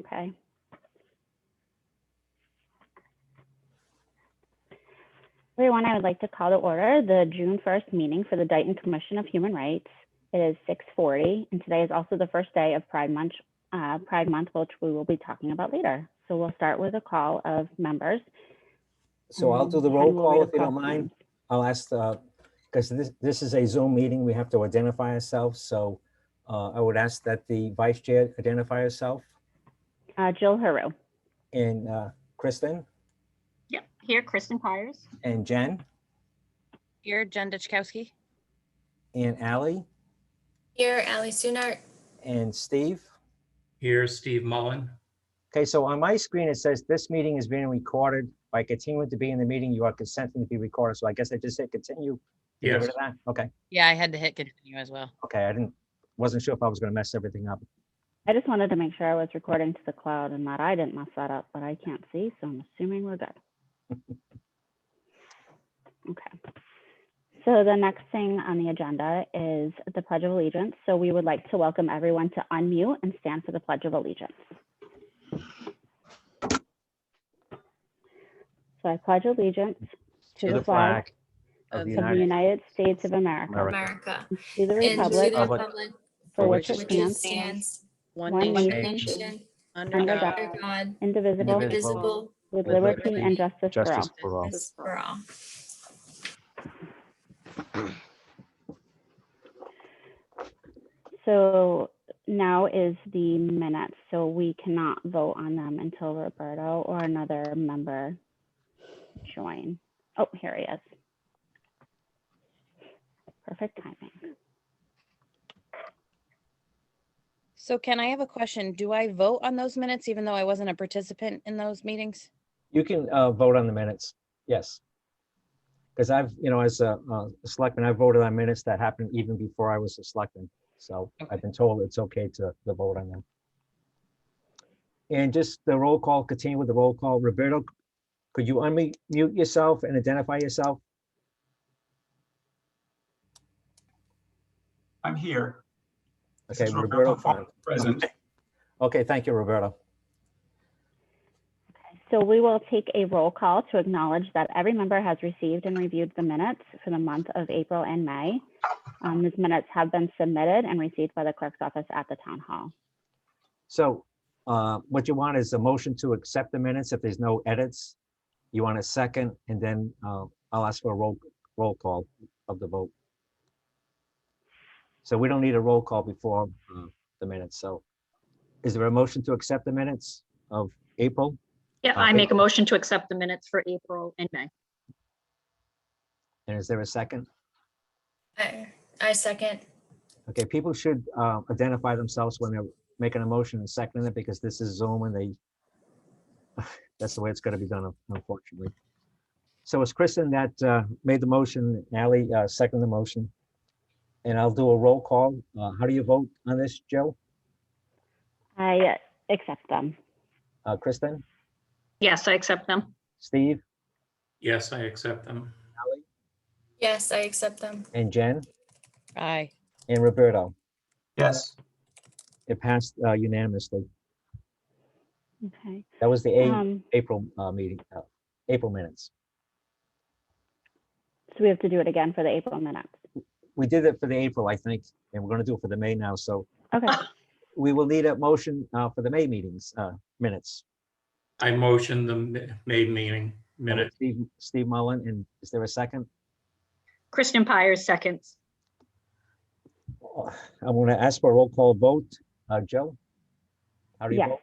Okay. Everyone, I would like to call to order the June 1st meeting for the Dighton Commission of Human Rights. It is 6:40, and today is also the first day of Pride Month, which we will be talking about later. So we'll start with a call of members. So I'll do the And roll we'll call read if you don't across mind. names. I'll ask, because this is a Zoom meeting, we have to identify ourselves. So I would ask that the vice chair identify herself. Jill Haru. And Kristen Yep, here, Kristen Pyers. and Jen Here, Jen Ditchkowski. and Ally Here, Ally Sunart. and Steve. Here, Steve Mullen. Okay, so on my screen, it says this meeting is being recorded. By continuing to be in the meeting, you are consenting to be recorded. So I guess I just hit continue. To get rid Yes. of that? Okay, Yeah, I had to hit continue as well. okay, wasn't sure if I was gonna mess everything up. I just wanted to make sure I was recording to the cloud and that I didn't mess that up, but I can't see, so I'm assuming we're good. Okay. So the next thing on the agenda is the Pledge of Allegiance. So we would like to welcome everyone to unmute and stand for the Pledge of Allegiance. So I pledge allegiance to the flag of the of the United United States of America, America. and to the And to republic the Republic republic for which which it it stands, stands, One one one nation, nation, nation, under under God, under God, indivisible, indivisible, with with liberty liberty and justice for all. for all. justice for all. So now is the minutes, so we cannot vote on them until Roberto or another member join. Oh, here he is. Perfect timing. So can I have a question? Do I vote on those minutes even though I wasn't a participant in those meetings? You can vote on the minutes, yes. Because I've, as a selectman, I voted on minutes that happened even before I was a selectman. So I've been told it's okay to vote on them. And just the roll call, continue with the roll call. Roberto, could you unmute yourself and identify yourself? I'm here. This Okay, is Roberto. Falk, present. Okay, thank you, Roberto. So we will take a roll call to acknowledge that every member has received and reviewed the minutes for the month of April and May. These minutes have been submitted and received by the clerk's office at the town hall. So what you want is a motion to accept the minutes if there's no edits. You want a second, and then I'll ask for a roll call of the vote. So we don't need a roll call before the minutes. So is there a motion to accept the minutes of April? Yeah, I make a motion to accept the minutes for April and May. And is there a second? I second. Okay, people should identify themselves when they're making a motion and seconding it, because this is Zoom and that's the way it's going to be done, unfortunately. So it's Kristen that made the motion, Ally seconded the motion. And I'll do a roll call. How do you vote on this, Joe? I accept them. Kristen, Yes, I accept them. Steve, Yes, I accept them. Ally, Yes, I accept them. and Jen, Aye. and Roberto. Yes, It passed unanimously. Okay. That was the April meeting, April minutes. So we have to do it again for the April minutes. We did it for the April, I think, and we're going to do it for the May now. So Okay. we will need a motion for the May meetings minutes. I motion the May meeting minutes. Steve Mullen, and is there a second? Kristen Pyers seconds. I'm going to ask for a roll call vote. Joe? How do you Yes. vote?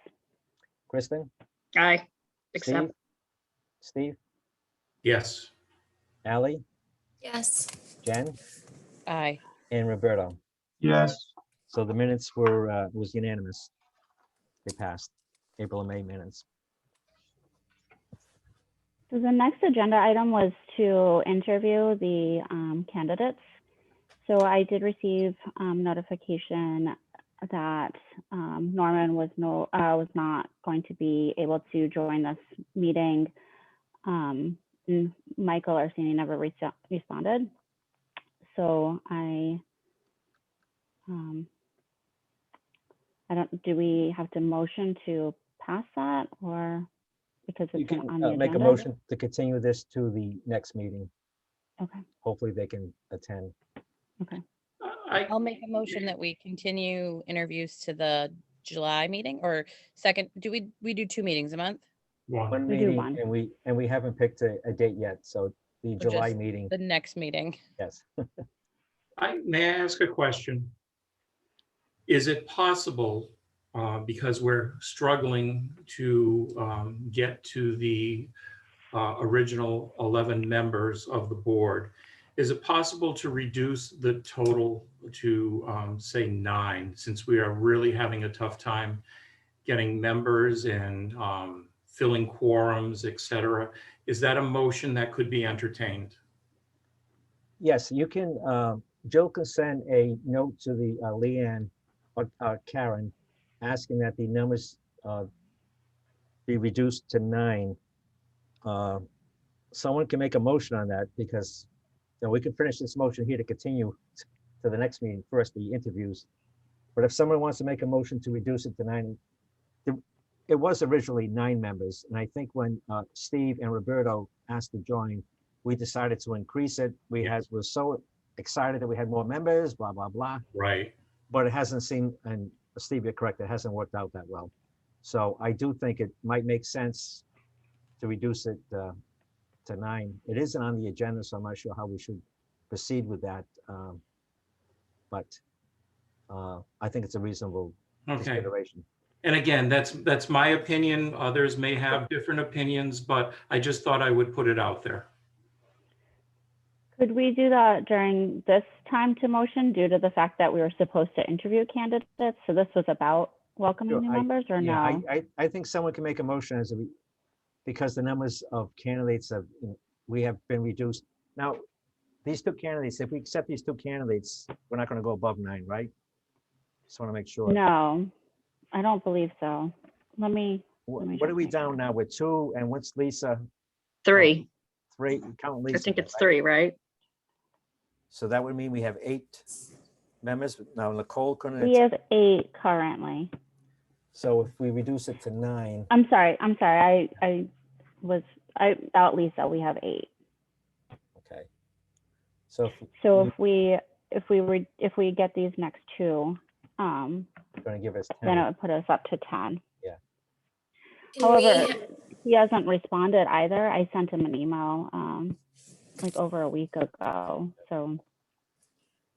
Kristen? I accept. Steve? Yes, Ally? Yes. Jen? Aye. And Roberto? yes, So the minutes were, was unanimous. They passed, April and May minutes. So the next agenda item was to interview the candidates. So I did receive notification that Norman was not going to be able to join this meeting. And Michael Orsini never responded. So I don't, do we have to motion to past that, or because You it's can on the agenda? make a motion to continue this to the next meeting. Okay, Hopefully they can attend. okay. I'll make a motion that we continue interviews to the July meeting or second, we do 2 meetings a month? One We do meeting, one. and we haven't picked a date yet, so the Or July just meeting, The next meeting. yes. May I ask a question? Is it possible, because we're struggling to get to the original 11 members of the board, is it possible to reduce the total to say 9, since we are really having a tough time getting members and filling quorums, et cetera? Is that a motion that could be entertained? Yes, you can, Jill can send a note to the Leanne or Karen, asking that the numbers be reduced to 9. Someone can make a motion on that, because we can finish this motion here to continue to the next meeting first, the interviews. But if someone wants to make a motion to reduce it to 9, it was originally 9 members. And I think when Steve and Roberto asked to join, we decided to increase it. We were so excited that we had more members, blah, blah, blah. Right. But it hasn't seemed, and Steve, you're correct, it hasn't worked out that well. So I do think it might make sense to reduce it to 9. It isn't on the agenda, so I'm not sure how we should proceed with that. But I think it's a reasonable Okay. consideration. And again, that's my opinion. Others may have different opinions, but I just thought I would put it out there. Could we do that during this time to motion due to the fact that we were supposed to interview candidates? So this was about welcoming Sure, new members, or Yeah, no? I think someone can make a motion because the numbers of candidates we have been reduced. Now, these 2 candidates, if we accept these 2 candidates, we're not going to go above 9, right? Just want to make sure. No, I don't believe so. Let me What check are we my down now with 2, and what's Lisa? 3. 3, count I Lisa. think it's right? 3, right? So that would mean we have 8 members. Now Nicole couldn't We attend. have 8 currently. So if we reduce it to 9, I'm sorry. I without Lisa, we have 8. okay. So So you- if we get these next 2, you're going to give us then 10. it would put us up to 10. Can However, he hasn't responded either. I sent him an email like over a week ago. So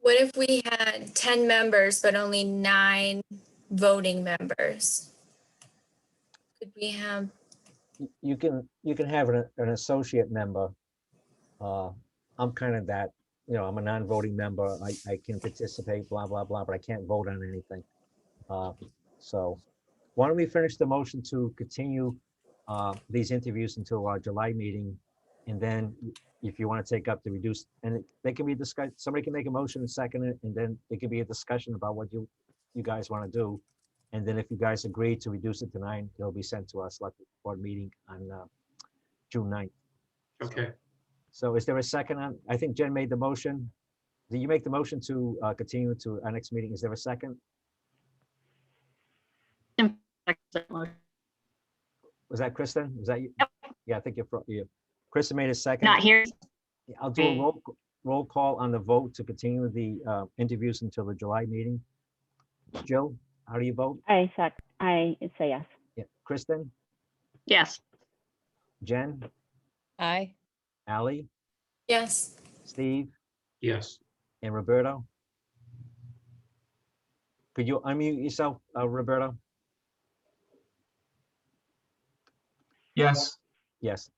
what if we had 10 members, but only 9 voting members? Could we have, You can have an associate member. I'm kind of that, I'm a non-voting member. I can participate, blah, blah, blah, but I can't vote on anything. So why don't we finish the motion to continue these interviews until our July meeting? And then if you want to take up the reduced, and they can be discussed, somebody can make a motion and second it, and then it can be a discussion about what you guys want to do. And then if you guys agree to reduce it to 9, it'll be sent to our select board meeting on June 9th. Okay. So is there a second on, I think Jen made the motion. Did you make the motion to continue to our next meeting? Is there a second? Was that Kristen? Was that you? Yep. Yeah, I think you. Kristen made a second. Not here. Yeah, I'll do a roll call on the vote to continue the interviews until the July meeting. Jill, how do you vote? I say yes. Yeah. Kristen, Yes. Jen, Aye. Ally, yes, Steve, Yes. and Roberto? Could you unmute yourself, Roberto? Yes. Yes.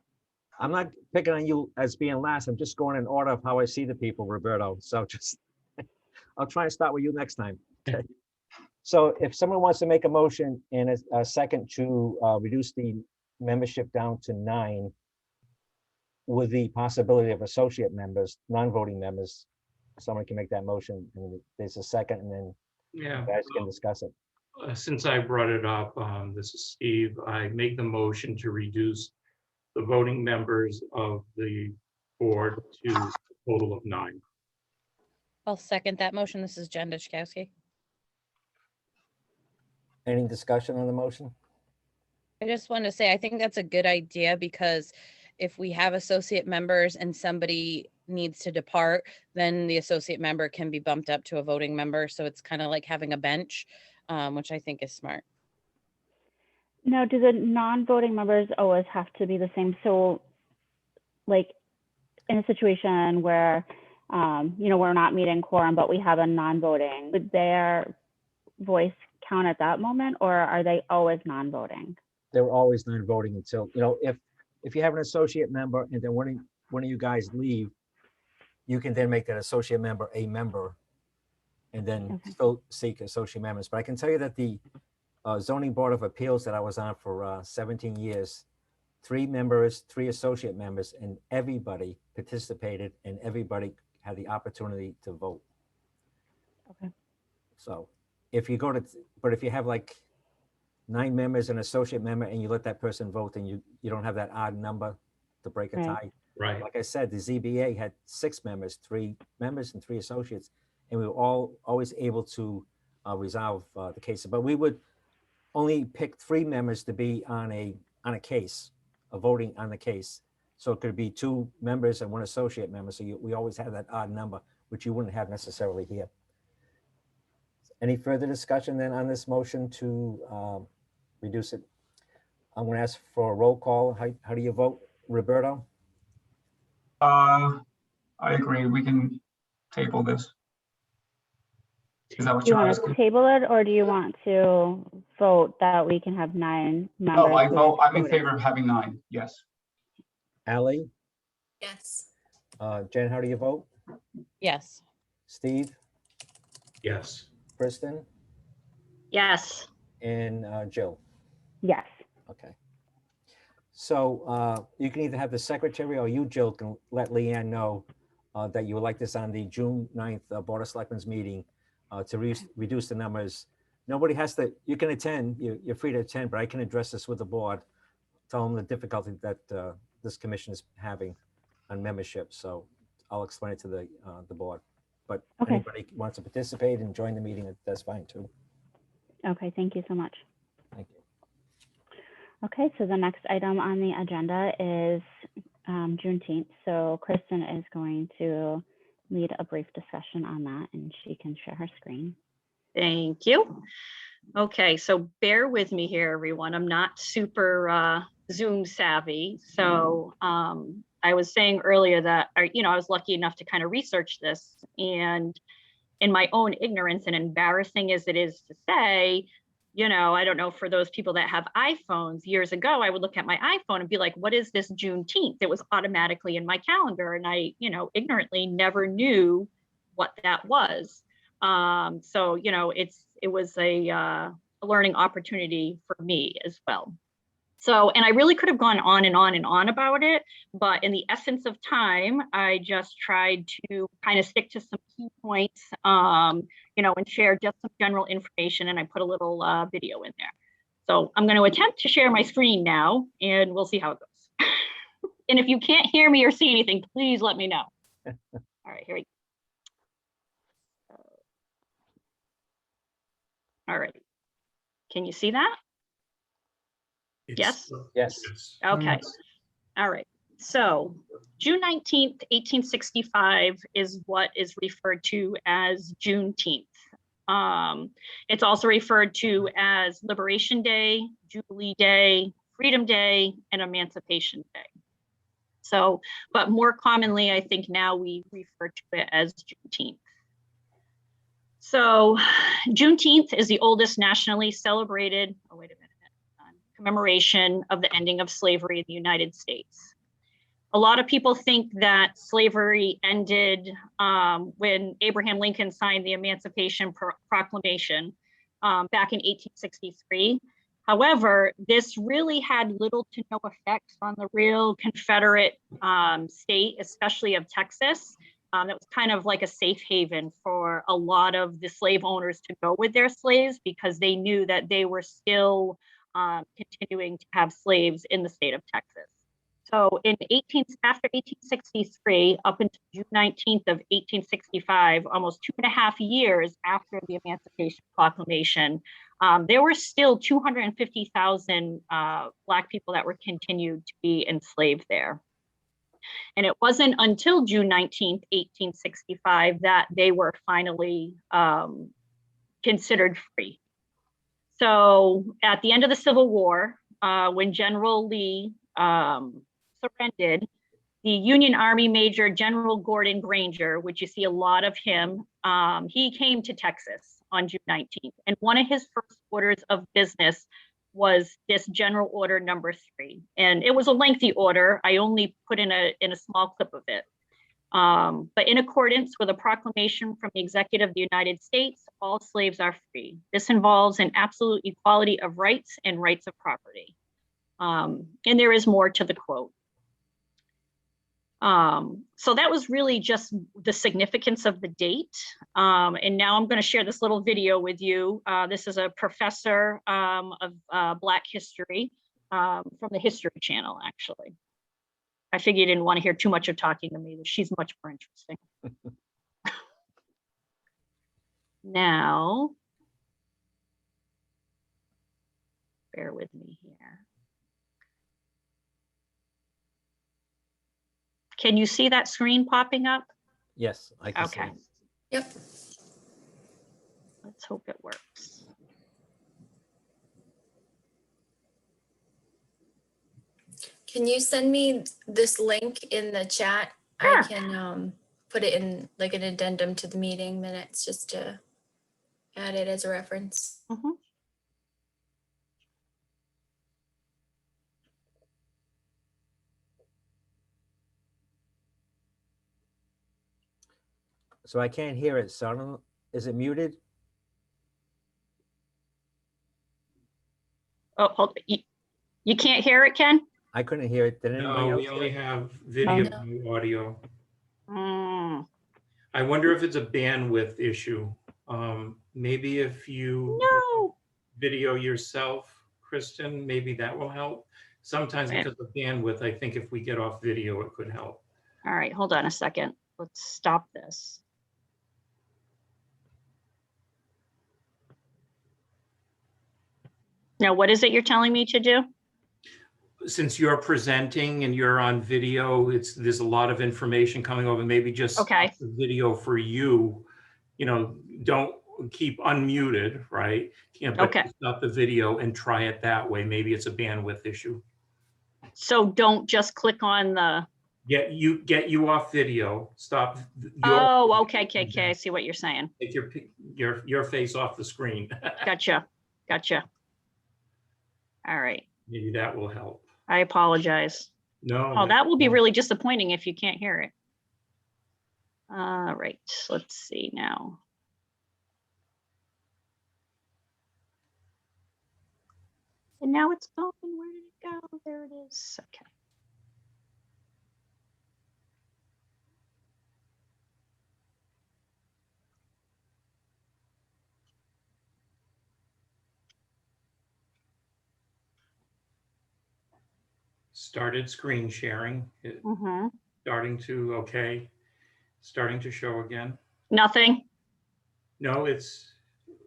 I'm not picking on you as being last. I'm just going in order of how I see the people, Roberto. So just, I'll try and start with you next time. Okay. So if someone wants to make a motion and a second to reduce the membership down to 9 with the possibility of associate members, non-voting members, someone can make that motion and there's a second and then Yeah. you guys can discuss it. Since I brought it up, this is Steve. I make the motion to reduce the voting members of the board to a total of 9. I'll second that motion. This is Jen Duchkowski. Any discussion on the motion? I just want to say, I think that's a good idea because if we have associate members and somebody needs to depart, then the associate member can be bumped up to a voting member. So it's kind of like having a bench, which I think is smart. Now, do the non-voting members always have to be the same? So like in a situation where, we're not meeting quorum, but we have a non-voting, would their voice count at that moment, or are they always non-voting? They were always non-voting until, if you have an associate member and then one of you guys leave, you can then make that associate member a member and then Okay. still seek associate members. But I can tell you that the zoning board of appeals that I was on for 17 years, 3 members, 3 associate members, and everybody participated and everybody had the opportunity to vote. Okay. So if you have like 9 members and associate member and you let that person vote, then you don't have that odd number to break a Right. tie. Right. Like I said, the ZBA had 6 members, 3 members and 3 associates, and we were always able to resolve the cases. But we would only pick 3 members to be on a case, voting on the case. So it could be 2 members and 1 associate member. So we always have that odd number, which you wouldn't have necessarily here. Any further discussion then on this motion to reduce it? I'm going to ask for a roll call. How do you vote, Roberto? I agree. We can table this. Is that what Do you you're want asking? to table it, or do you want to vote that we can have 9 members? No, I vote. I'm in voting? favor of having 9. Yes. Ally? Yes. Jen, how do you vote? Yes. Steve? Yes. Kristen? Yes. And Jill? Yes. Okay. So you can either have the secretary or you, Jill, can let Leanne know that you would like this on the June 9th Board of Selectmen's meeting to reduce the numbers. Nobody has to, you can attend, you're free to attend, but I can address this with the board, tell them the difficulty that this commission is having on membership. So I'll explain it to the board. But Okay. anybody wants to participate and join the meeting, that's fine too. Okay, thank you so much. Thank you. Okay, so the next item on the agenda is Juneteenth. So Kristen is going to lead a brief discussion on that, and she can share her screen. Thank you. Okay, so bear with me here, everyone. I'm not super Zoom savvy. So I was saying earlier that, I was lucky enough to kind of research this, and in my own ignorance, and embarrassing as it is to say, I don't know, for those people that have iPhones, years ago, I would look at my iPhone and be like, what is this Juneteenth? It was automatically in my calendar. And I, ignorantly never knew what that was. So, it was a learning opportunity for me as well. So, and I really could have gone on and on and on about it, but in the essence of time, I just tried to kind of stick to some key points, and share just some general information, and I put a little video in there. So I'm going to attempt to share my screen now, and we'll see how it goes. And if you can't hear me or see anything, please let me know. All right, here we go. All right. Can you see that? Yes? Yes. Okay. Yes. All right. So June 19th, 1865 is what is referred to as Juneteenth. It's also referred to as Liberation Day, Jubilee Day, Freedom Day, and Emancipation Day. So, but more commonly, I think now we refer to it as Juneteenth. So Juneteenth is the oldest nationally celebrated, commemoration of the ending of slavery in the United States. A lot of people think that slavery ended when Abraham Lincoln signed the Emancipation Proclamation back in 1863. However, this really had little to no effect on the real Confederate state, especially of Texas. That was kind of like a safe haven for a lot of the slave owners to go with their slaves, because they knew that they were still continuing to have slaves in the state of Texas. So after 1863, up until June 19th of 1865, almost 2.5 years after the Emancipation Proclamation, there were still 250,000 Black people that were continued to be enslaved there. And it wasn't until June 19th, 1865, that they were finally considered free. So at the end of the Civil War, when General Lee surrendered, the Union Army Major General Gordon Granger, which you see a lot of him, he came to Texas on June 19th. And one of his first orders of business was this General Order number 3. And it was a lengthy order. I only put in a small clip of it. But in accordance with a proclamation from the Executive of the United States, all slaves are free. This involves an absolute equality of rights and rights of property. And there is more to the quote. So that was really just the significance of the date. And now I'm going to share this little video with you. This is a professor of Black history from the History Channel, actually. I figured you didn't want to hear too much of talking to me. She's much more interesting. Now, bear with me here. Can you see that screen popping up? Yes, I can see Okay. it. Yep. Let's hope it works. Can you send me this link in the chat? Sure. I can put it in like an addendum to the meeting minutes just to add it as a reference. Mhm. So I can't hear it. So I don't, is it muted? Oh, hold it. You can't hear it, Ken? I couldn't hear it. Did anybody No, else we hear only it? have video, no audio. Mm, I wonder if it's a bandwidth issue. Maybe if you no. video yourself, Kristen, maybe that will help. Sometimes Right. because of bandwidth, I think if we get off video, it could help. All right, hold on a second. Let's stop this. Now, what is it you're telling me to do? Since you're presenting and you're on video, there's a lot of information coming over. Maybe just Okay. stop the video for you. You know, don't keep unmuted, right? You know, but Okay. stop the video and try it that way. Maybe it's a bandwidth issue. So don't just click on the. Get you off video. Stop. Oh, okay. I see what you're saying. Take your face off the screen. Gotcha. All right. Maybe that will help. I apologize. No. Oh, that will be really disappointing if you can't hear it. All right, let's see now. And now it's gone. Where did it go? There it is. Okay. Started screen sharing. Starting to show again. Nothing. No, it's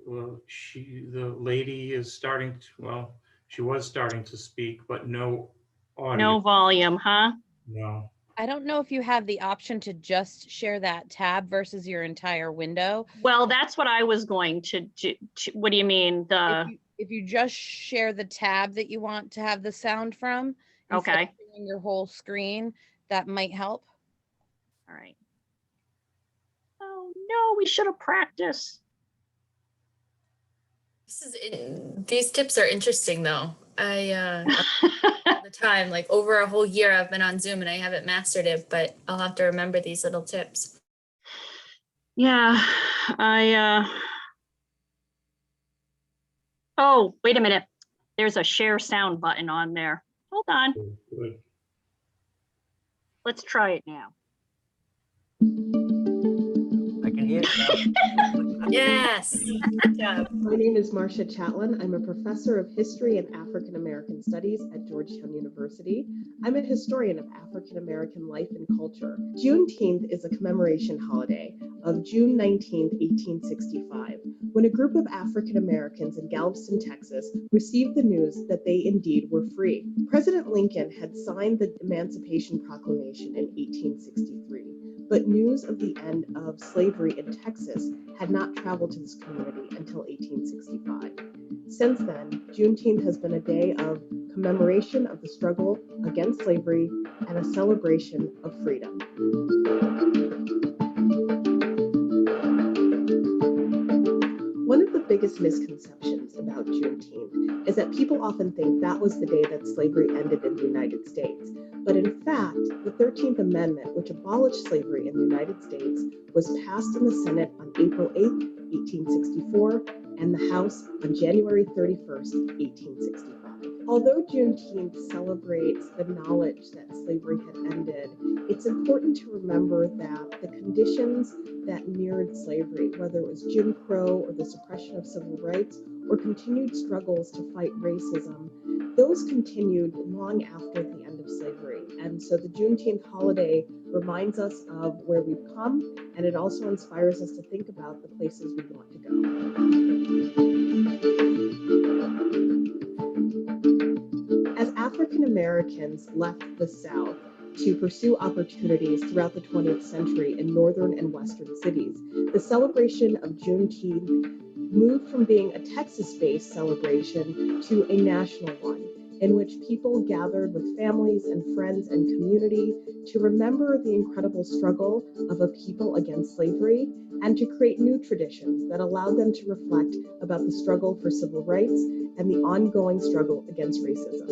the lady is starting to, well, she was starting to speak, but no audio. No volume, huh? No. I don't know if you have the option to just share that tab versus your entire window. Well, that's what I was going to do. What do you mean? If you just share the tab that you want to have the sound from, instead Okay. of sharing your whole screen, that might help. All right. Oh no, we should have practiced. These tips are interesting though. I all the time, like over a whole year I've been on Zoom and I haven't mastered it, but I'll have to remember these little tips. Yeah, oh, wait a minute. There's a share sound button on there. Hold on. Good. Let's try it now. I can hear it now. Yes. Good job. My name is Marcia Chatlin. I'm a professor of history and African American studies at Georgetown University. I'm a historian of African American life and culture. Juneteenth is a commemoration holiday of June 19th, 1865, when a group of African Americans in Galveston, Texas, received the news that they indeed were free. President Lincoln had signed the Emancipation Proclamation in 1863. But news of the end of slavery in Texas had not traveled to this community until 1865. Since then, Juneteenth has been a day of commemoration of the struggle against slavery and a celebration of freedom. One of the biggest misconceptions about Juneteenth is that people often think that was the day that slavery ended in the United States. But in fact, the 13th Amendment, which abolished slavery in the United States, was passed in the Senate on April 8, 1864, and the House on January 31st, 1865. Although Juneteenth celebrates the knowledge that slavery had ended, it's important to remember that the conditions that mirrored slavery, whether it was Jim Crow or the suppression of civil rights or continued struggles to fight racism, those continued long after the end of slavery. And so the Juneteenth holiday reminds us of where we've come, and it also inspires us to think about the places we want to go. As African Americans left the South to pursue opportunities throughout the 20th century in northern and western cities, the celebration of Juneteenth moved from being a Texas-based celebration to a national one, in which people gathered with families and friends and community to remember the incredible struggle of a people against slavery and to create new traditions that allowed them to reflect about the struggle for civil rights and the ongoing struggle against racism.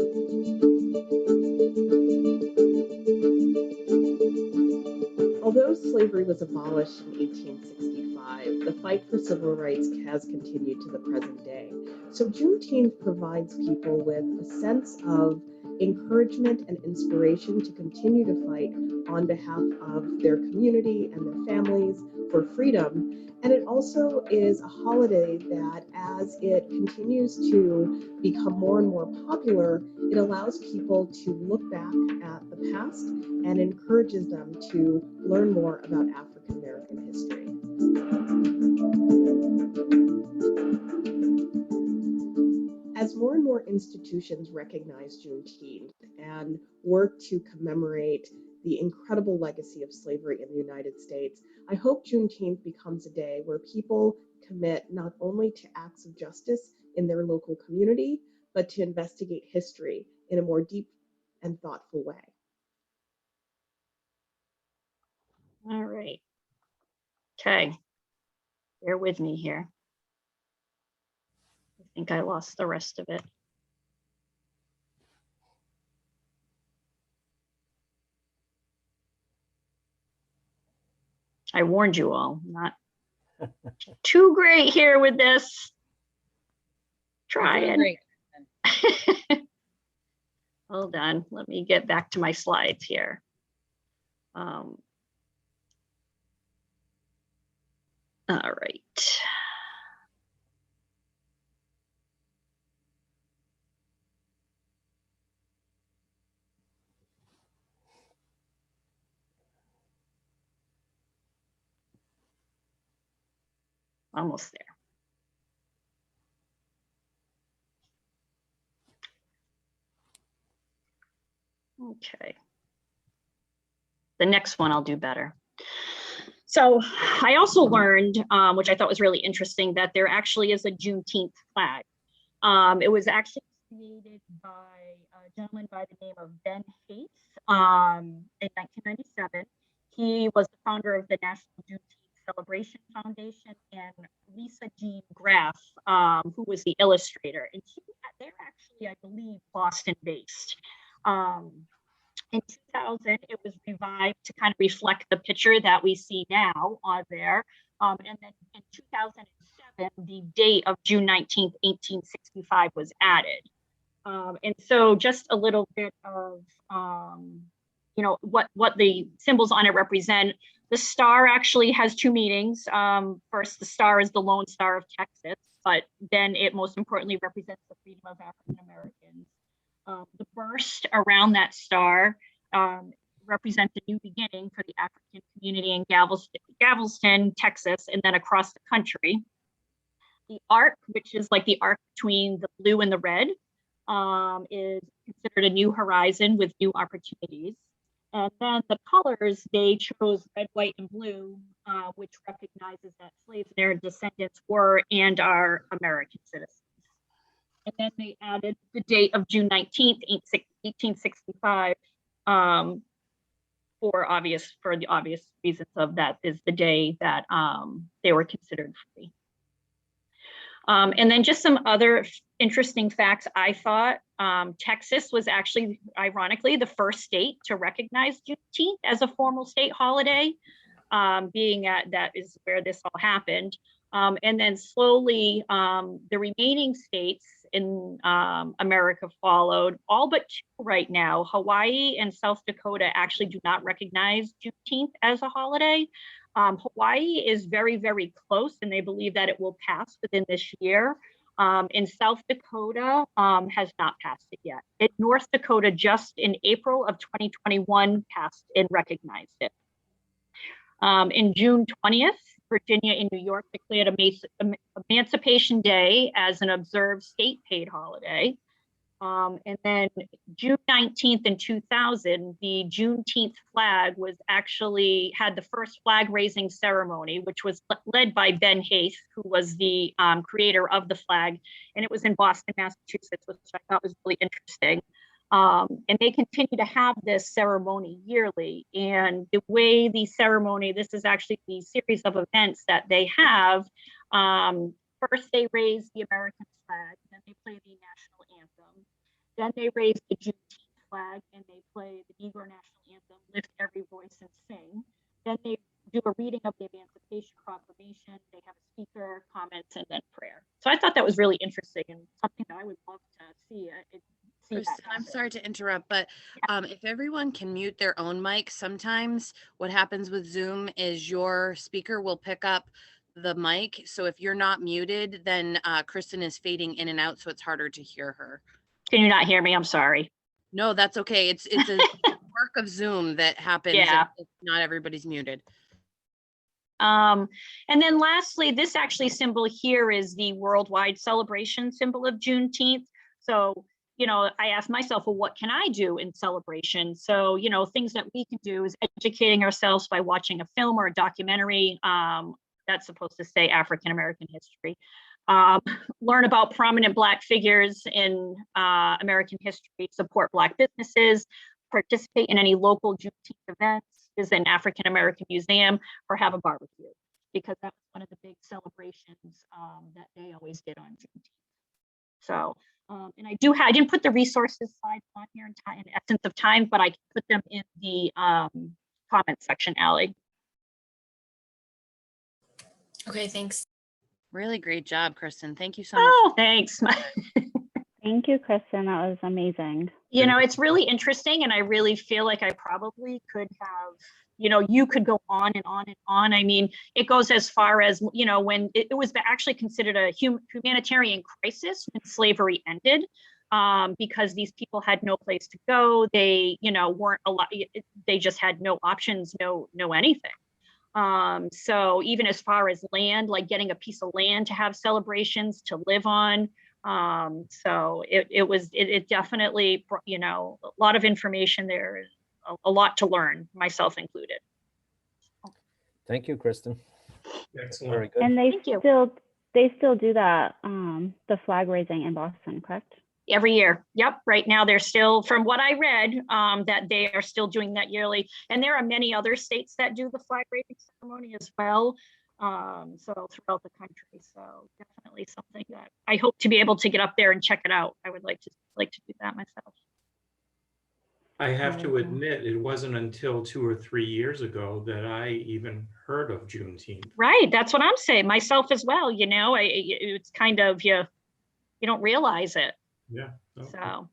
Although slavery was abolished in 1865, the fight for civil rights has continued to the present day. So Juneteenth provides people with a sense of encouragement and inspiration to continue to fight on behalf of their community and their families for freedom. And it also is a holiday that, as it continues to become more and more popular, it allows people to look back at the past and encourages them to learn more about African American history. As more and more institutions recognize Juneteenth and work to commemorate the incredible legacy of slavery in the United States, I hope Juneteenth becomes a day where people commit not only to acts of justice in their local community, but to investigate history in a more deep and thoughtful way. All right. Okay. Bear with me here. I think I lost the rest of it. I warned you all, not too great here with this. Try it. Hold on, let me get back to my slides here. All right. Almost there. Okay. The next one I'll do better. So I also learned, which I thought was really interesting, that there actually is a Juneteenth flag. It was actually created by a gentleman by the name of Ben Hates in 1997. He was the founder of the National Juneteenth Celebration Foundation, and Lisa Jean Graff, who was the illustrator. And they're actually, I believe, Boston-based. In 2000, it was revived to kind of reflect the picture that we see now on there. And then in 2007, the date of June 19th, 1865 was added. And so just a little bit of, you know, what the symbols on it represent. The star actually has two meanings. First, the star is the Lone Star of Texas, but then it most importantly represents the freedom of African Americans. The burst around that star represents a new beginning for the African community in Galveston, Texas, and then across the country. The arc, which is like the arc between the blue and the red, is considered a new horizon with new opportunities. And then the colors, they chose red, white, and blue, which recognizes that slaves and their descendants were and are American citizens. And then they added the date of June 19th, 1865, for the obvious reasons of that is the day that they were considered free. And then just some other interesting facts I thought. Texas was actually, ironically, the first state to recognize Juneteenth as a formal state holiday, being that is where this all happened. And then slowly, the remaining states in America followed, all but two right now. Hawaii and South Dakota actually do not recognize Juneteenth as a holiday. Hawaii is very, very close, and they believe that it will pass within this year. In South Dakota has not passed it yet. In North Dakota, just in April of 2021, passed and recognized it. In June 20th, Virginia and New York declared Emancipation Day as an observed state paid holiday. And then June 19th in 2000, the Juneteenth flag was actually had the first flag raising ceremony, which was led by Ben Hayes, who was the creator of the flag. And it was in Boston, Massachusetts, which I thought was really interesting. And they continue to have this ceremony yearly. And the way the ceremony, this is actually the series of events that they have. First, they raise the American flag, then they play the national anthem. Then they raise the Juneteenth flag and they play the Negro national anthem, Lift Every Voice and Sing. Then they do a reading of the Emancipation Proclamation. They have a speaker, comments, and then prayer. So I thought that was really interesting and something that I would love to see. Kristen, I'm sorry to interrupt, but if everyone can mute their own mic, sometimes what happens with Zoom is your speaker will pick up the mic. So if you're not muted, then Kristen is fading in and out, so it's harder to hear her. Can you not hear me? I'm sorry. No, that's okay. It's a work of Zoom that happens. Yeah. If not everybody's muted. And then lastly, this actually symbol here is the worldwide celebration symbol of Juneteenth. So, I asked myself, well, what can I do in celebration? So, things that we can do is educating ourselves by watching a film or a documentary that's supposed to say African American history. Learn about prominent Black figures in American history, support Black businesses, participate in any local Juneteenth events, visit an African American museum, or have a barbecue, because that was one of the big celebrations that they always did on Juneteenth. So, and I didn't put the resources slide on here in essence of time, but I can put them in the comment section, Allie. Okay, thanks. Really great job, Kristen. Thank you so much. Oh, thanks. Thank you, Kristen. That was amazing. It's really interesting, and I really feel like I probably could have, you could go on and on and on. I mean, it goes as far as, when it was actually considered a humanitarian crisis when slavery ended, because these people had no place to go. They, weren't a lot, they just had no options, no anything. So even as far as land, like getting a piece of land to have celebrations to live on. So it definitely, a lot of information there, a lot to learn, myself included. Thank you, Kristen. Excellent. Very good. And they Thank you. still do that, the flag raising in Boston, correct? Every year. Yep. Right now, they're still, from what I read, that they are still doing that yearly. And there are many other states that do the flag raising ceremony as well. So throughout the country. So definitely something that I hope to be able to get up there and check it out. I would like to do that myself. I have to admit, it wasn't until 2 or 3 years ago that I even heard of Juneteenth. Right. That's what I'm saying. Myself as well. It's kind of, you don't realize it. Yeah. So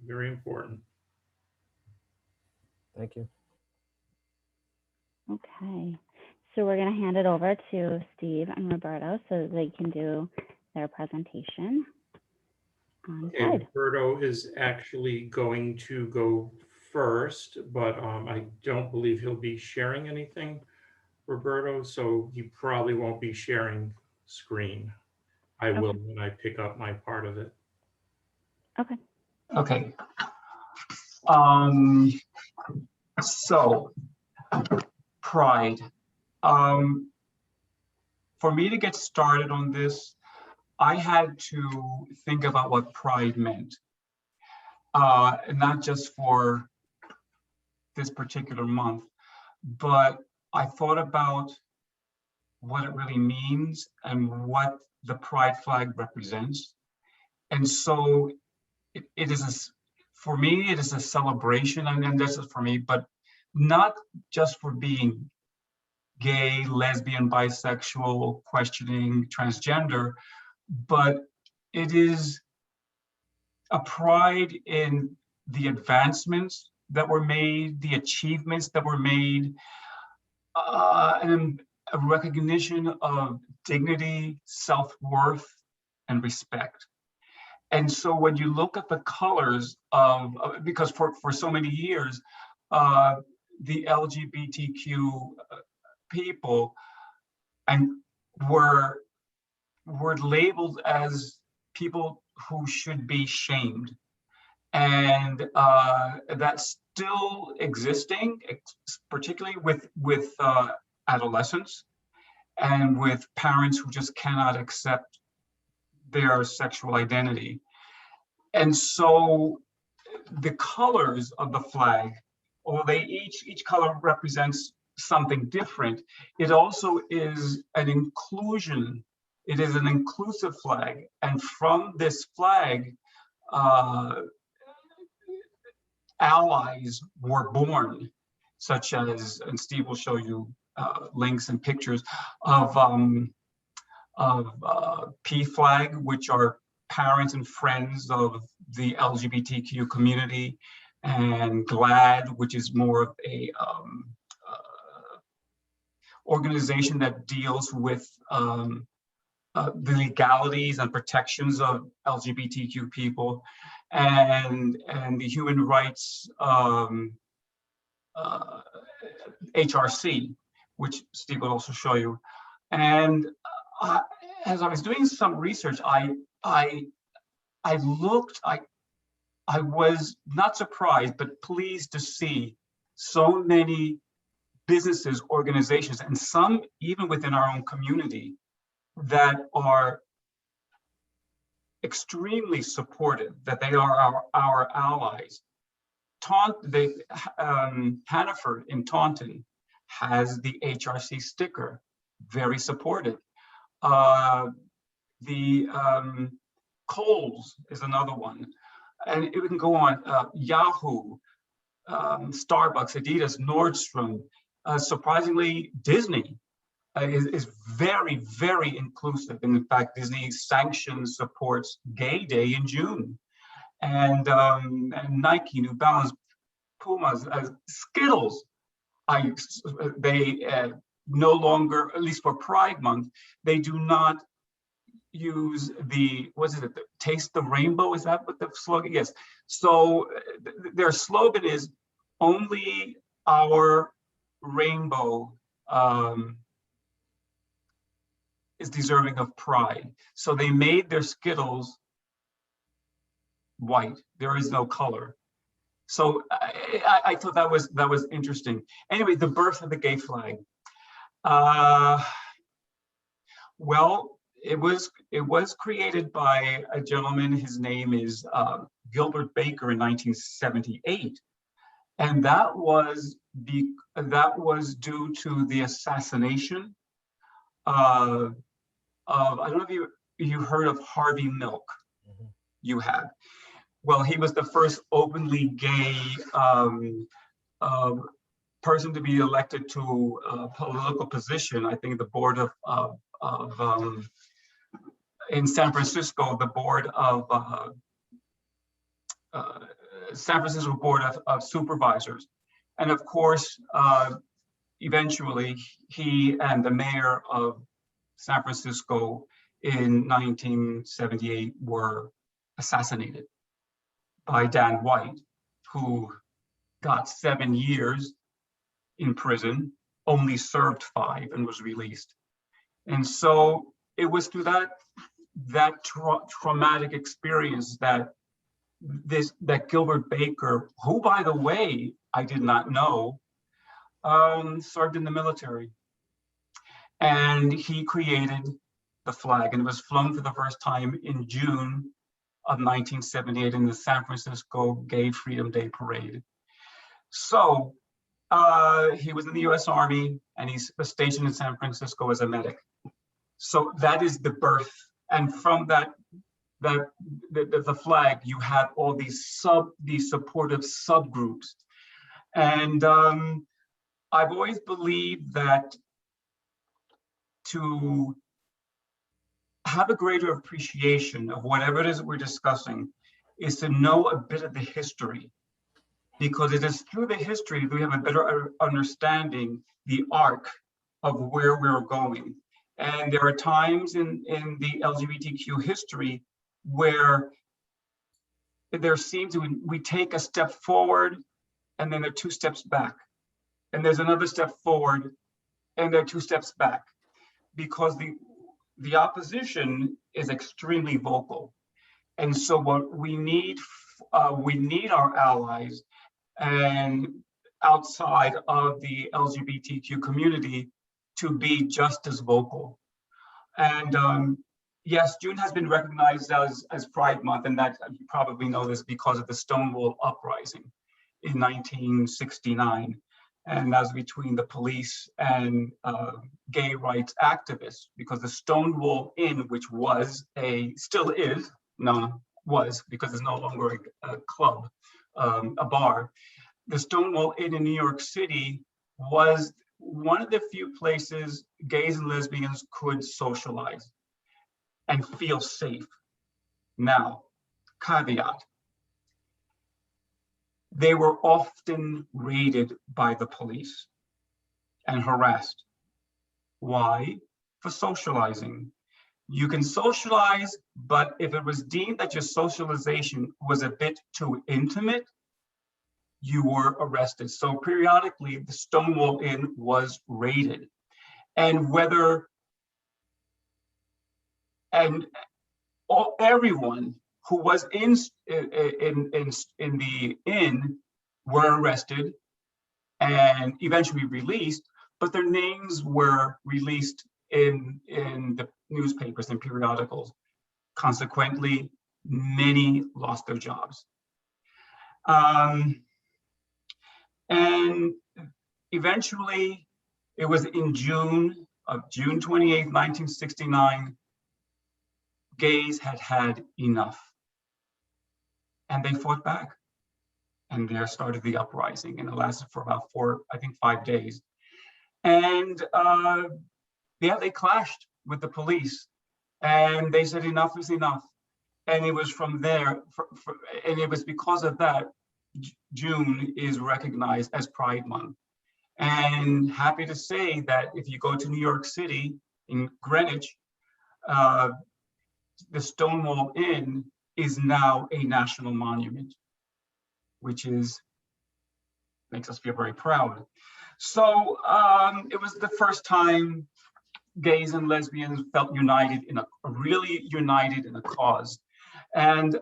very important. Thank you. Okay, so we're going to hand it over to Steve and Roberto so they can do their presentation on Okay, Pride. Roberto is actually going to go first, but I don't believe he'll be sharing anything, Roberto, so he probably won't be sharing screen. I will Okay. when I pick up my part of it. Okay. Okay. So Pride. For me to get started on this, I had to think about what Pride meant. Not just for this particular month, but I thought about what it really means and what the Pride flag represents. And so it is, for me, it is a celebration, and this is for me, but not just for being gay, lesbian, bisexual, questioning, transgender, but it is a pride in the advancements that were made, the achievements that were made, and a recognition of dignity, self-worth, and respect. And so when you look at the colors of, because for so many years, the LGBTQ people and were labeled as people who should be shamed. And that's still existing, particularly with adolescents and with parents who just cannot accept their sexual identity. And so the colors of the flag, although they each color represents something different, it also is an inclusion. It is an inclusive flag. And from this flag, allies were born, such as, and Steve will show you links and pictures of P-Flag, which are parents and friends of the LGBTQ community, and GLAD, which is more of a organization that deals with the legalities and protections of LGBTQ people, and the human rights HRC, which Steve will also show you. And as I was doing some research, I was not surprised, but pleased to see so many businesses, organizations, and some even within our own community that are extremely supportive, that they are our allies. Hannaford in Taunton has the HRC sticker, very supportive. The Kohl's is another one, and it can go on. Yahoo, Starbucks, Adidas, Nordstrom, surprisingly Disney is very, very inclusive. And in fact, Disney supports Gay Day in June, and Nike, New Balance, Pumas, Skittles. They no longer, at least for Pride Month, they do not use the, the Taste the Rainbow, is that what the slogan? Yes. So their slogan is only our rainbow is deserving of pride. So they made their Skittles white. There is no color. So I thought that was interesting. Anyway, the birth of the gay flag. Well, it was created by a gentleman. His name is Gilbert Baker in 1978, and that was due to the assassination of I don't know if you heard of Harvey Milk. Mm-hmm. You have. Well, he was the first openly gay person to be elected to a political position. I think the board of in San Francisco, the board of San Francisco Board of Supervisors. And of course, eventually he and the mayor of San Francisco in 1978 were assassinated by Dan White, who got 7 years in prison, only served 5 and was released. And so it was through that traumatic experience that Gilbert Baker, who, by the way, I did not know, served in the military. And he created the flag, and it was flown for the first time in June of 1978 in the San Francisco Gay Freedom Day Parade. So he was in the US Army, and he was stationed in San Francisco as a medic. So that is the birth. And from the flag, you have all these supportive subgroups. And I've always believed that to have a greater appreciation of whatever it is that we're discussing is to know a bit of the history, because it is through the history that we have a better understanding the arc of where we're going. And there are times in the LGBTQ history where there seems we take a step forward and then there are 2 steps back. And there's another step forward and there are 2 steps back, because the opposition is extremely vocal. And so what we need our allies and outside of the LGBTQ community to be just as vocal. And yes, June has been recognized as Pride Month, and that you probably know this because of the Stonewall Uprising in 1969. And that was between the police and gay rights activists, because the Stonewall Inn, which still is, because it's no longer a club, a bar. The Stonewall Inn in New York City was one of the few places gays and lesbians could socialize and feel safe. Now, caveat, they were often raided by the police and harassed. Why? For socializing. You can socialize, but if it was deemed that your socialization was a bit too intimate, you were arrested. So periodically, the Stonewall Inn was raided. And everyone who was in the inn were arrested and eventually released, but their names were released in the newspapers and periodicals. Consequently, many lost their jobs. And eventually, it was in June 28, 1969, gays had enough. And they fought back. And there started the uprising, and it lasted for about 5 days. And they clashed with the police, and they said enough is enough. And it was from there, and it was because of that, June is recognized as Pride Month. And happy to say that if you go to New York City, in Greenwich, the Stonewall Inn is now a national monument, which makes us feel very proud. So it was the first time gays and lesbians felt really united in a cause. And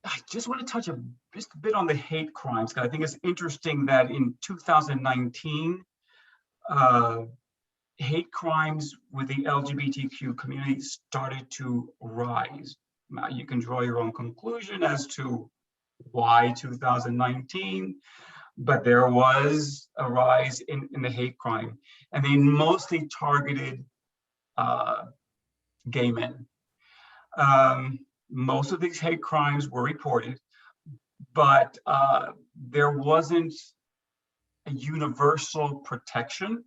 I just want to touch just a bit on the hate crimes, because I think it's interesting that in 2019, hate crimes with the LGBTQ community started to rise. Now you can draw your own conclusion as to why 2019, but there was a rise in the hate crime, and they mostly targeted gay men. Most of these hate crimes were reported, but there wasn't a universal protection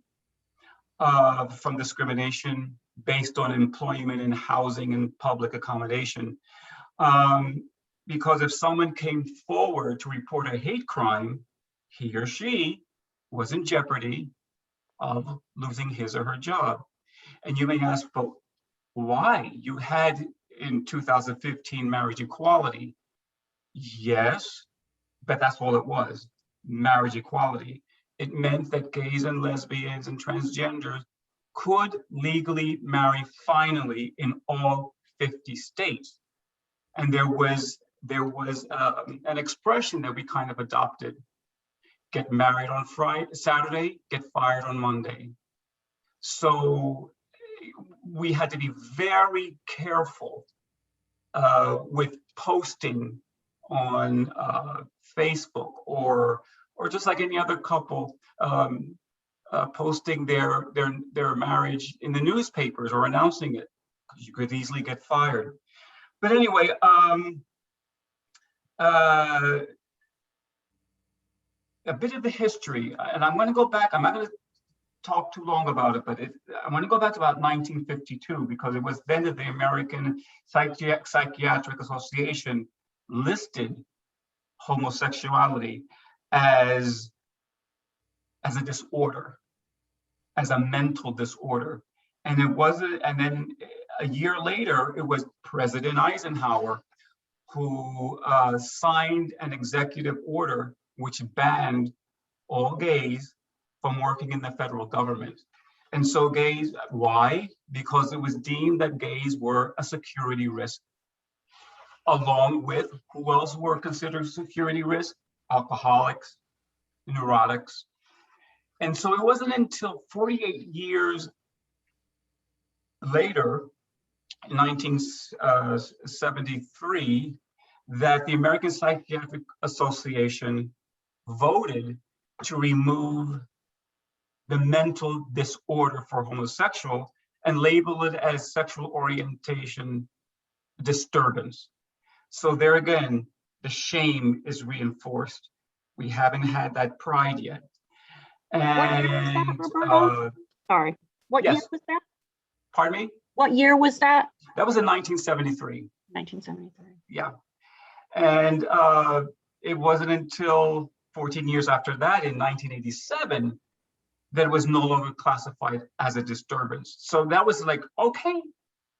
from discrimination based on employment and housing and public accommodation. Because if someone came forward to report a hate crime, he or she was in jeopardy of losing his or her job. And you may ask, but why? You had in 2015 marriage equality. Yes, but that's all it was, marriage equality. It meant that gays and lesbians and transgenders could legally marry finally in all 50 states. And there was an expression that we kind of adopted: get married on Saturday, get fired on Monday. So we had to be very careful with posting on Facebook or just like any other couple posting their marriage in the newspapers or announcing it, because you could easily get fired. But anyway, a bit of the history, and I'm going to go back. I'm not going to talk too long about it, but I want to go back to about 1952, because it was then that the American Psychiatric Association listed homosexuality as a disorder, as a mental disorder. And it wasn't, and then a year later, it was President Eisenhower who signed an executive order which banned all gays from working in the federal government. And so gays, why? Because it was deemed that gays were a security risk, along with who else were considered security risk? Alcoholics, neurotics. And so it wasn't until 48 years later, in 1973, that the American Psychiatric Association voted to remove the mental disorder for homosexual and label it as sexual orientation disturbance. So there again, the shame is reinforced. We haven't had that pride yet. And Sorry, what yes. year was that? Pardon me? What year was that? That was in 1973. 1973. Yeah. And it wasn't until 14 years after that, in 1987, that it was no longer classified as a disturbance. So that was like, okay,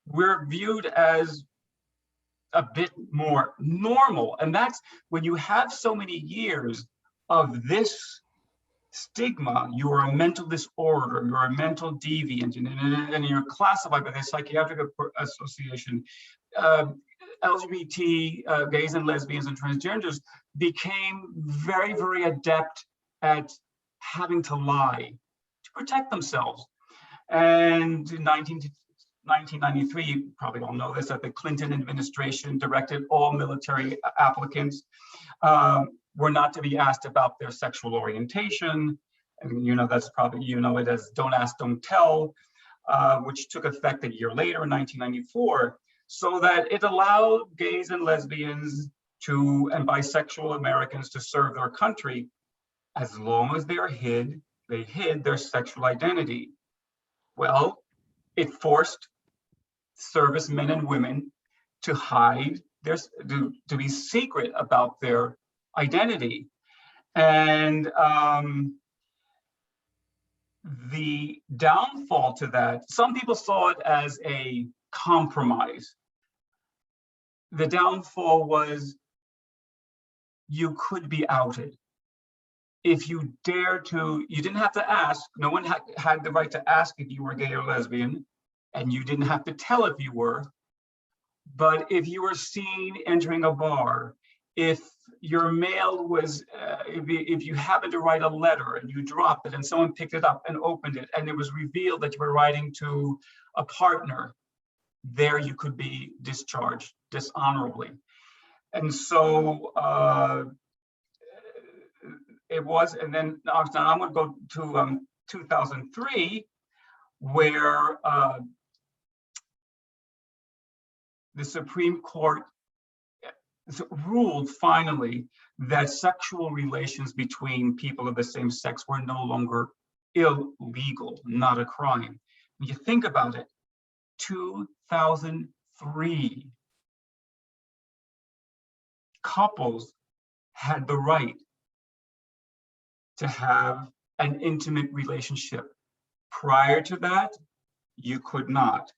we're viewed as a bit more normal. And that's when you have so many years of this stigma, you are a mental disorder, you're a mental deviant, and you're classified by the Psychiatric Association. LGBT, gays and lesbians and transgenders became very, very adept at having to lie to protect themselves. And in 1993, you probably all know this, that the Clinton administration directed all military applicants were not to be asked about their sexual orientation. And that's probably, it as don't ask, don't tell, which took effect a year later in 1994, so that it allowed gays and lesbians and bisexual Americans to serve their country as long as they hid their sexual identity. Well, it forced servicemen and women to hide to be secret about their identity. And the downfall to that, some people saw it as a compromise. The downfall was you could be outed. If you dare to, you didn't have to ask, no one had the right to ask if you were gay or lesbian, and you didn't have to tell if you were. But if you were seen entering a bar, if your mail was, if you happened to write a letter and you dropped it and someone picked it up and opened it and it was revealed that you were writing to a partner, there you could be discharged dishonorably. And so it was, and then now I'm going to go to 2003, where the Supreme Court ruled finally that sexual relations between people of the same sex were no longer illegal, not a crime. When you think about it, 2003, couples had the right to have an intimate relationship. Prior to that, you could not.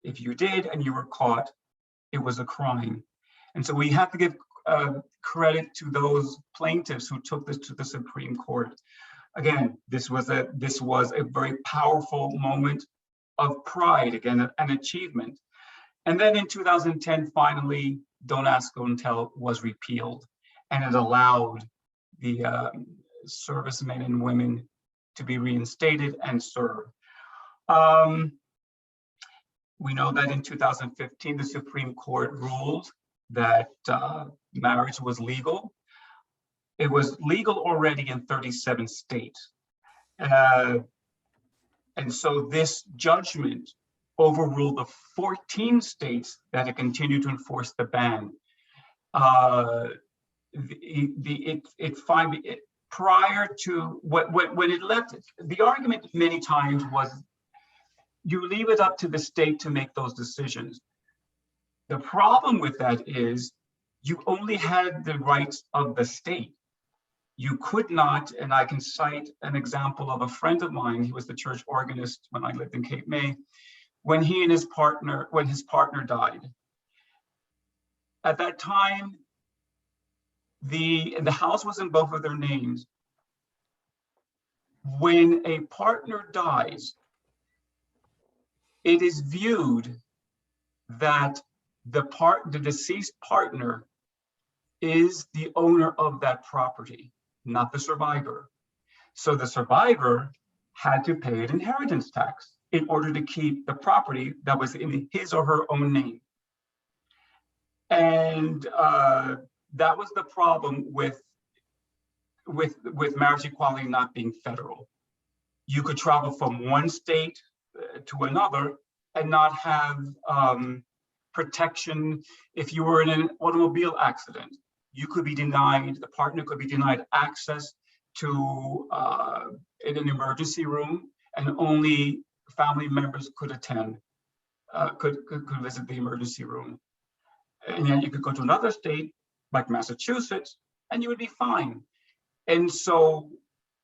If you did and you were caught, it was a crime. And so we have to give credit to those plaintiffs who took this to the Supreme Court. Again, this was a very powerful moment of pride, again, an achievement. And then in 2010, finally, Don't Ask, Don't Tell was repealed, and it allowed the servicemen and women to be reinstated and serve. We know that in 2015, the Supreme Court ruled that marriage was legal. It was legal already in 37 states. And so this judgment overruled the 14 states that had continued to enforce the ban. Prior to when it left, the argument many times was you leave it up to the state to make those decisions. The problem with that is you only had the rights of the state. You could not, and I can cite an example of a friend of mine, he was the church organist when I lived in Cape May, when his partner died. At that time, the house was in both of their names. When a partner dies, it is viewed that the deceased partner is the owner of that property, not the survivor. So the survivor had to pay an inheritance tax in order to keep the property that was in his or her own name. And that was the problem with marriage equality not being federal. You could travel from one state to another and not have protection. If you were in an automobile accident, you could be denied, the partner could be denied access to in an emergency room, and only family members could attend, could visit the emergency room. And then you could go to another state like Massachusetts and you would be fine. And so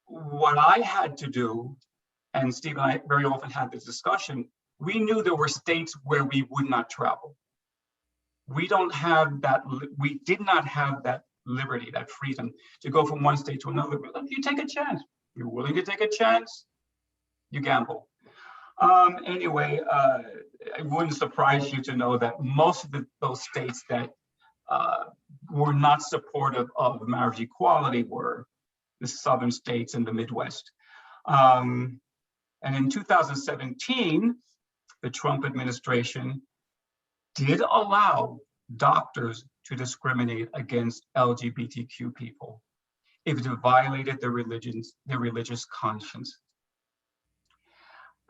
what I had to do, and Steve and I very often had this discussion, we knew there were states where we would not travel. We did not have that liberty, that freedom to go from one state to another. You take a chance. You're willing to take a chance, you gamble. Anyway, it wouldn't surprise you to know that most of those states that were not supportive of marriage equality were the southern states and the Midwest. And in 2017, the Trump administration did allow doctors to discriminate against LGBTQ people if it violated their religious conscience.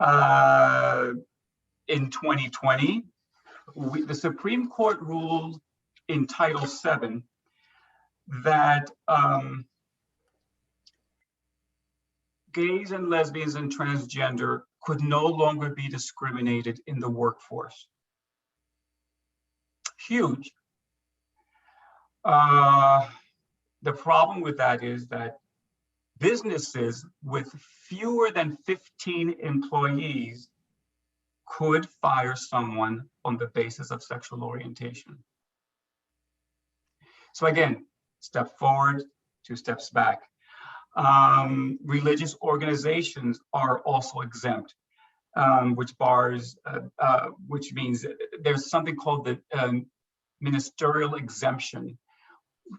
In 2020, the Supreme Court ruled in Title VII that gays and lesbians and transgender could no longer be discriminated in the workforce. Huge. The problem with that is that businesses with fewer than 15 employees could fire someone on the basis of sexual orientation. So again, step forward, 2 steps back. Religious organizations are also exempt, which means there's something called the ministerial exemption,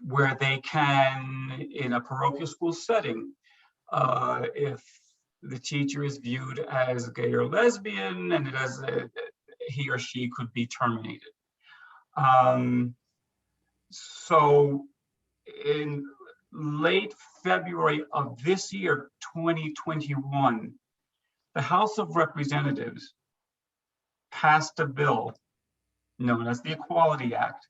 where they can, in a parochial school setting, if the teacher is viewed as gay or lesbian, and he or she could be terminated. So in late February of this year, 2021, the House of Representatives passed a bill known as the Equality Act.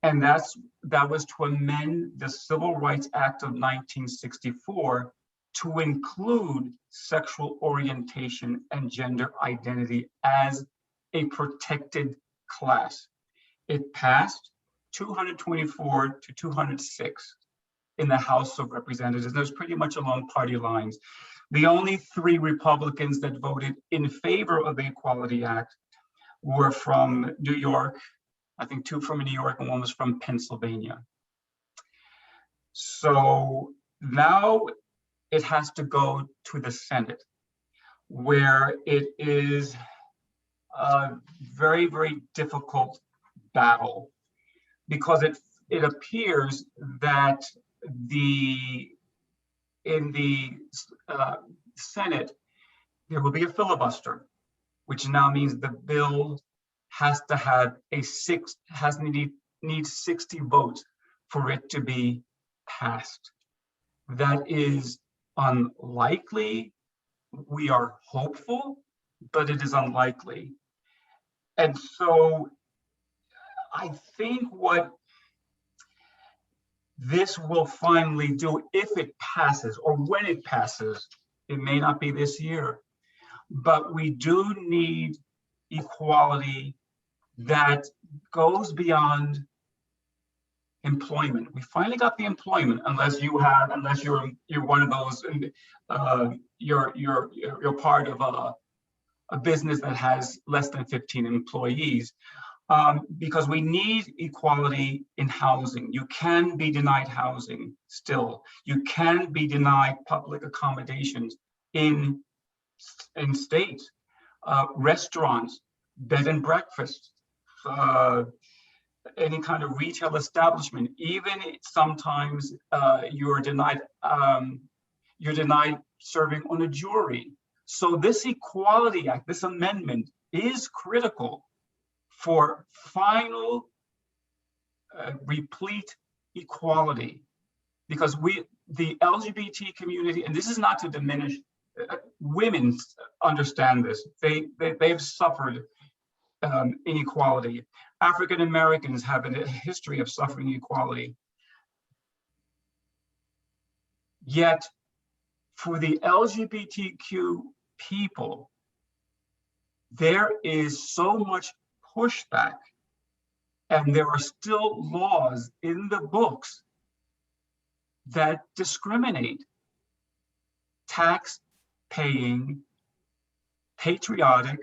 And that was to amend the Civil Rights Act of 1964 to include sexual orientation and gender identity as a protected class. It passed 224 to 206. in the House of Representatives. There's pretty much along party lines. The only 3 Republicans that voted in favor of the Equality Act were from New York. I think 2 from New York and 1 was from Pennsylvania. So now it has to go to the Senate, where it is a very, very difficult battle, because it appears that in the Senate, there will be a filibuster, which now means the bill has to have needs 60 votes for it to be passed. That is unlikely. We are hopeful, but it is unlikely. And so I think what this will finally do, if it passes, or when it passes, it may not be this year, but we do need equality that goes beyond employment. We finally got the employment, unless you're one of those, you're part of a business that has less than 15 employees. Because we need equality in housing. You can be denied housing still. You can be denied public accommodations in states, restaurants, bed and breakfast, any kind of retail establishment. Even sometimes you're denied serving on a jury. So this Equality Act, this amendment, is critical for final replete equality, because the LGBT community, and this is not to diminish, women understand this. They've suffered inequality. African Americans have a history of suffering equality. Yet for the LGBTQ people, there is so much pushback, and there are still laws in the books that discriminate. Tax-paying, patriotic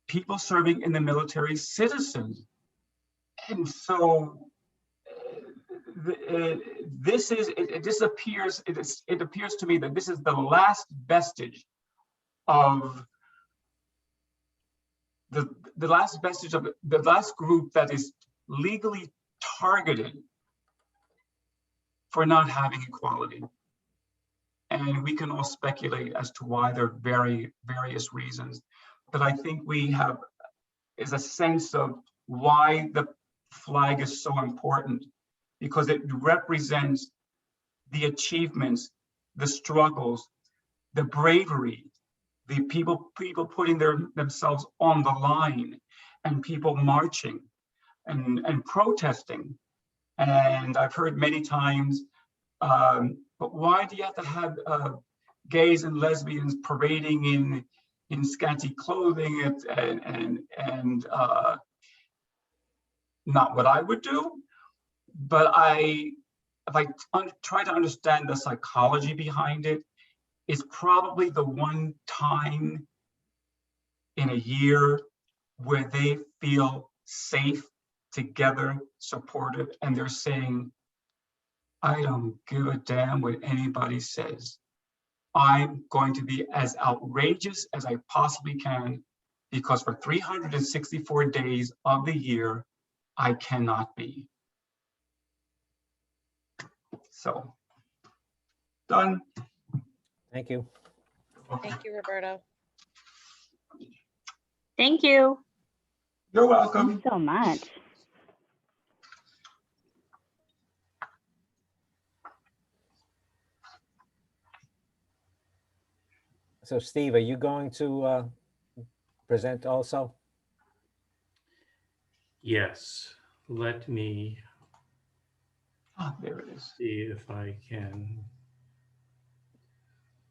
people serving in the military, citizens. And so it appears to me that this is the last vestige of the last group that is legally targeted for not having equality. And we can all speculate as to why. There are various reasons. But I think we have is a sense of why the flag is so important, because it represents the achievements, the struggles, the bravery, the people putting themselves on the line, and people marching and protesting. And I've heard many times, but why do you have to have gays and lesbians parading in scanty clothing and not what I would do? But if I try to understand the psychology behind it, it's probably the one time in a year where they feel safe together, supported, and they're saying, I don't give a damn what anybody says. I'm going to be as outrageous as I possibly can, because for 364 days of the year, I cannot be. So, done. Thank you. Thank you, Roberto. Thank you. You're welcome. Thanks so much. So Steve, are you going to present also? Yes, let me There it is. see if I can.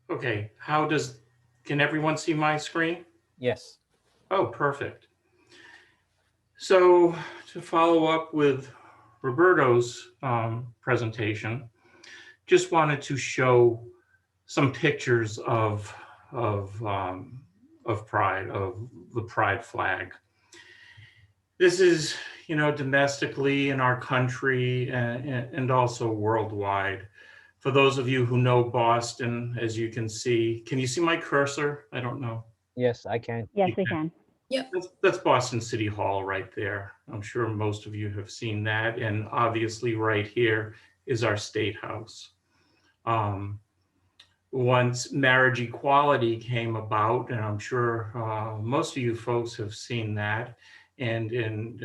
Okay, can everyone see my screen? Yes. Oh, perfect. So to follow up with Roberto's presentation, just wanted to show some pictures of pride, of the pride flag. This is, you know, domestically in our country and also worldwide. For those of you who know Boston, as you can see my cursor? I don't know. Yes, I can. Yes, we can. That's Boston City Hall right there. I'm sure most of you have seen that. And obviously right here is our State House. Once marriage equality came about, and I'm sure most of you folks have seen that, and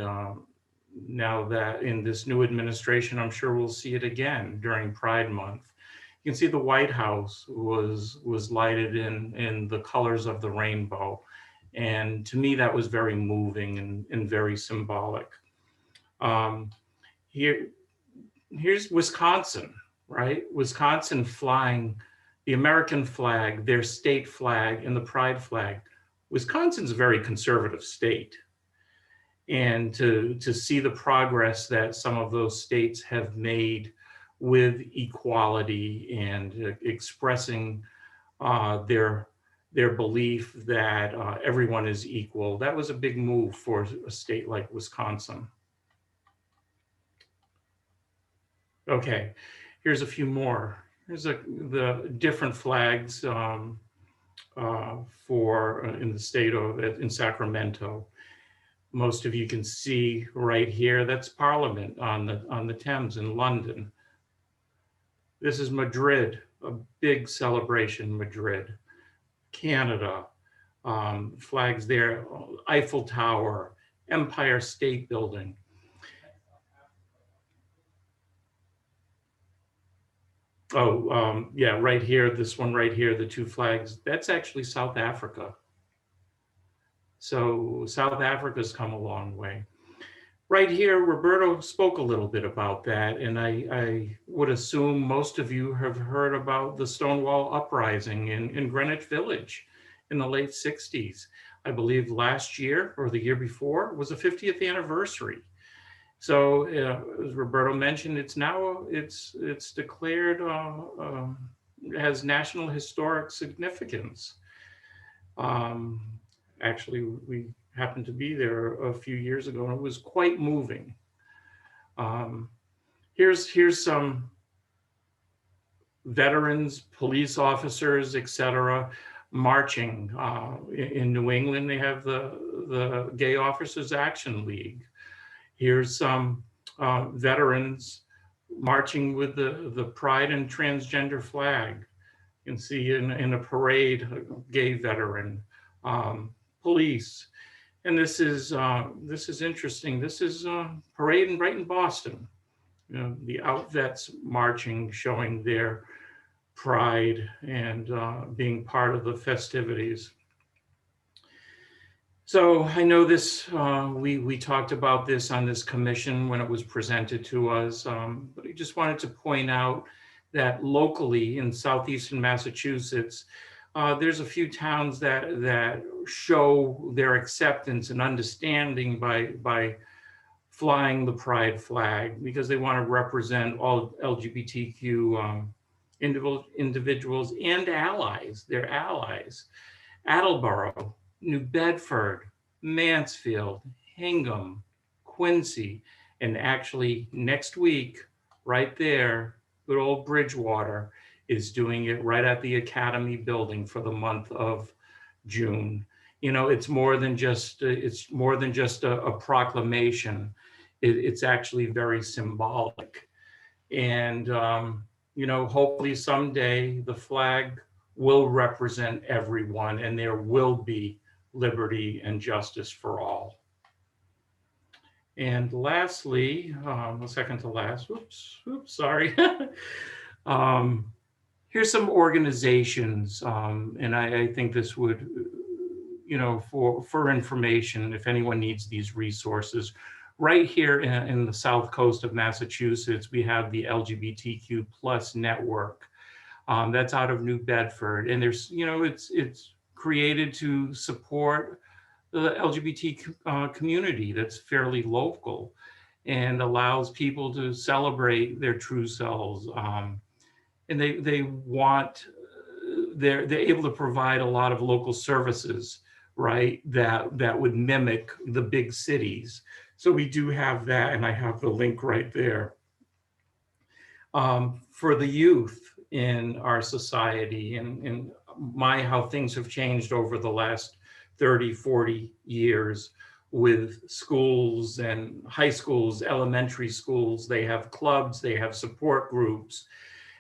now that in this new administration, I'm sure we'll see it again during Pride Month. You can see the White House was lighted in the colors of the rainbow. And to me, that was very moving and very symbolic. Here's Wisconsin, right? Wisconsin flying the American flag, their state flag, and the pride flag. Wisconsin's a very conservative state. And to see the progress that some of those states have made with equality and expressing their belief that everyone is equal, that was a big move for a state like Wisconsin. Okay, here's a few more. Here's the different flags for in the state of in Sacramento. Most of you can see right here, that's Parliament on the Thames in London. This is Madrid, a big celebration, Madrid. Canada, flags there, Eiffel Tower, Empire State Building. Oh, yeah, right here, this one right here, the two flags, that's actually South Africa. So South Africa's come a long way. Right here, Roberto spoke a little bit about that, and I would assume most of you have heard about the Stonewall Uprising in Greenwich Village in the late 60s. I believe last year or the year before was the 50th anniversary. So as Roberto mentioned, it's now, it's declared has national historic significance. Actually, we happened to be there a few years ago, and it was quite moving. Here's some veterans, police officers, etc., marching. In New England, they have the Gay Officers Action League. Here's some veterans marching with the pride and transgender flag. You can see in a parade, a gay veteran, police. And this is interesting. This is parade right in Boston. You know, the Outvets marching, showing their pride and being part of the festivities. So I know this, we talked about this on this commission when it was presented to us, but I just wanted to point out that locally in southeastern Massachusetts, there's a few towns that show their acceptance and understanding by flying the pride flag, because they want to represent all LGBTQ individuals and allies, their allies. Attleboro, New Bedford, Mansfield, Hingham, Quincy, and actually next week, right there, good old Bridgewater is doing it right at the Academy building for the month of June. You know, it's more than just a proclamation. It's actually very symbolic. And, you know, hopefully someday the flag will represent everyone and there will be liberty and justice for all. And lastly, the second to last, oops, sorry. Here's some organizations, and I think this would, you know, for information, if anyone needs these resources. Right here in the south coast of Massachusetts, we have the LGBTQ plus network. That's out of New Bedford, and there's, you know, it's created to support the LGBT community that's fairly local. and allows people to celebrate their true selves. And they want, they're able to provide a lot of local services, right, that would mimic the big cities. So we do have that, and I have the link right there. For the youth in our society, and how things have changed over the last 30, 40 years with schools and high schools, elementary schools. They have clubs, they have support groups.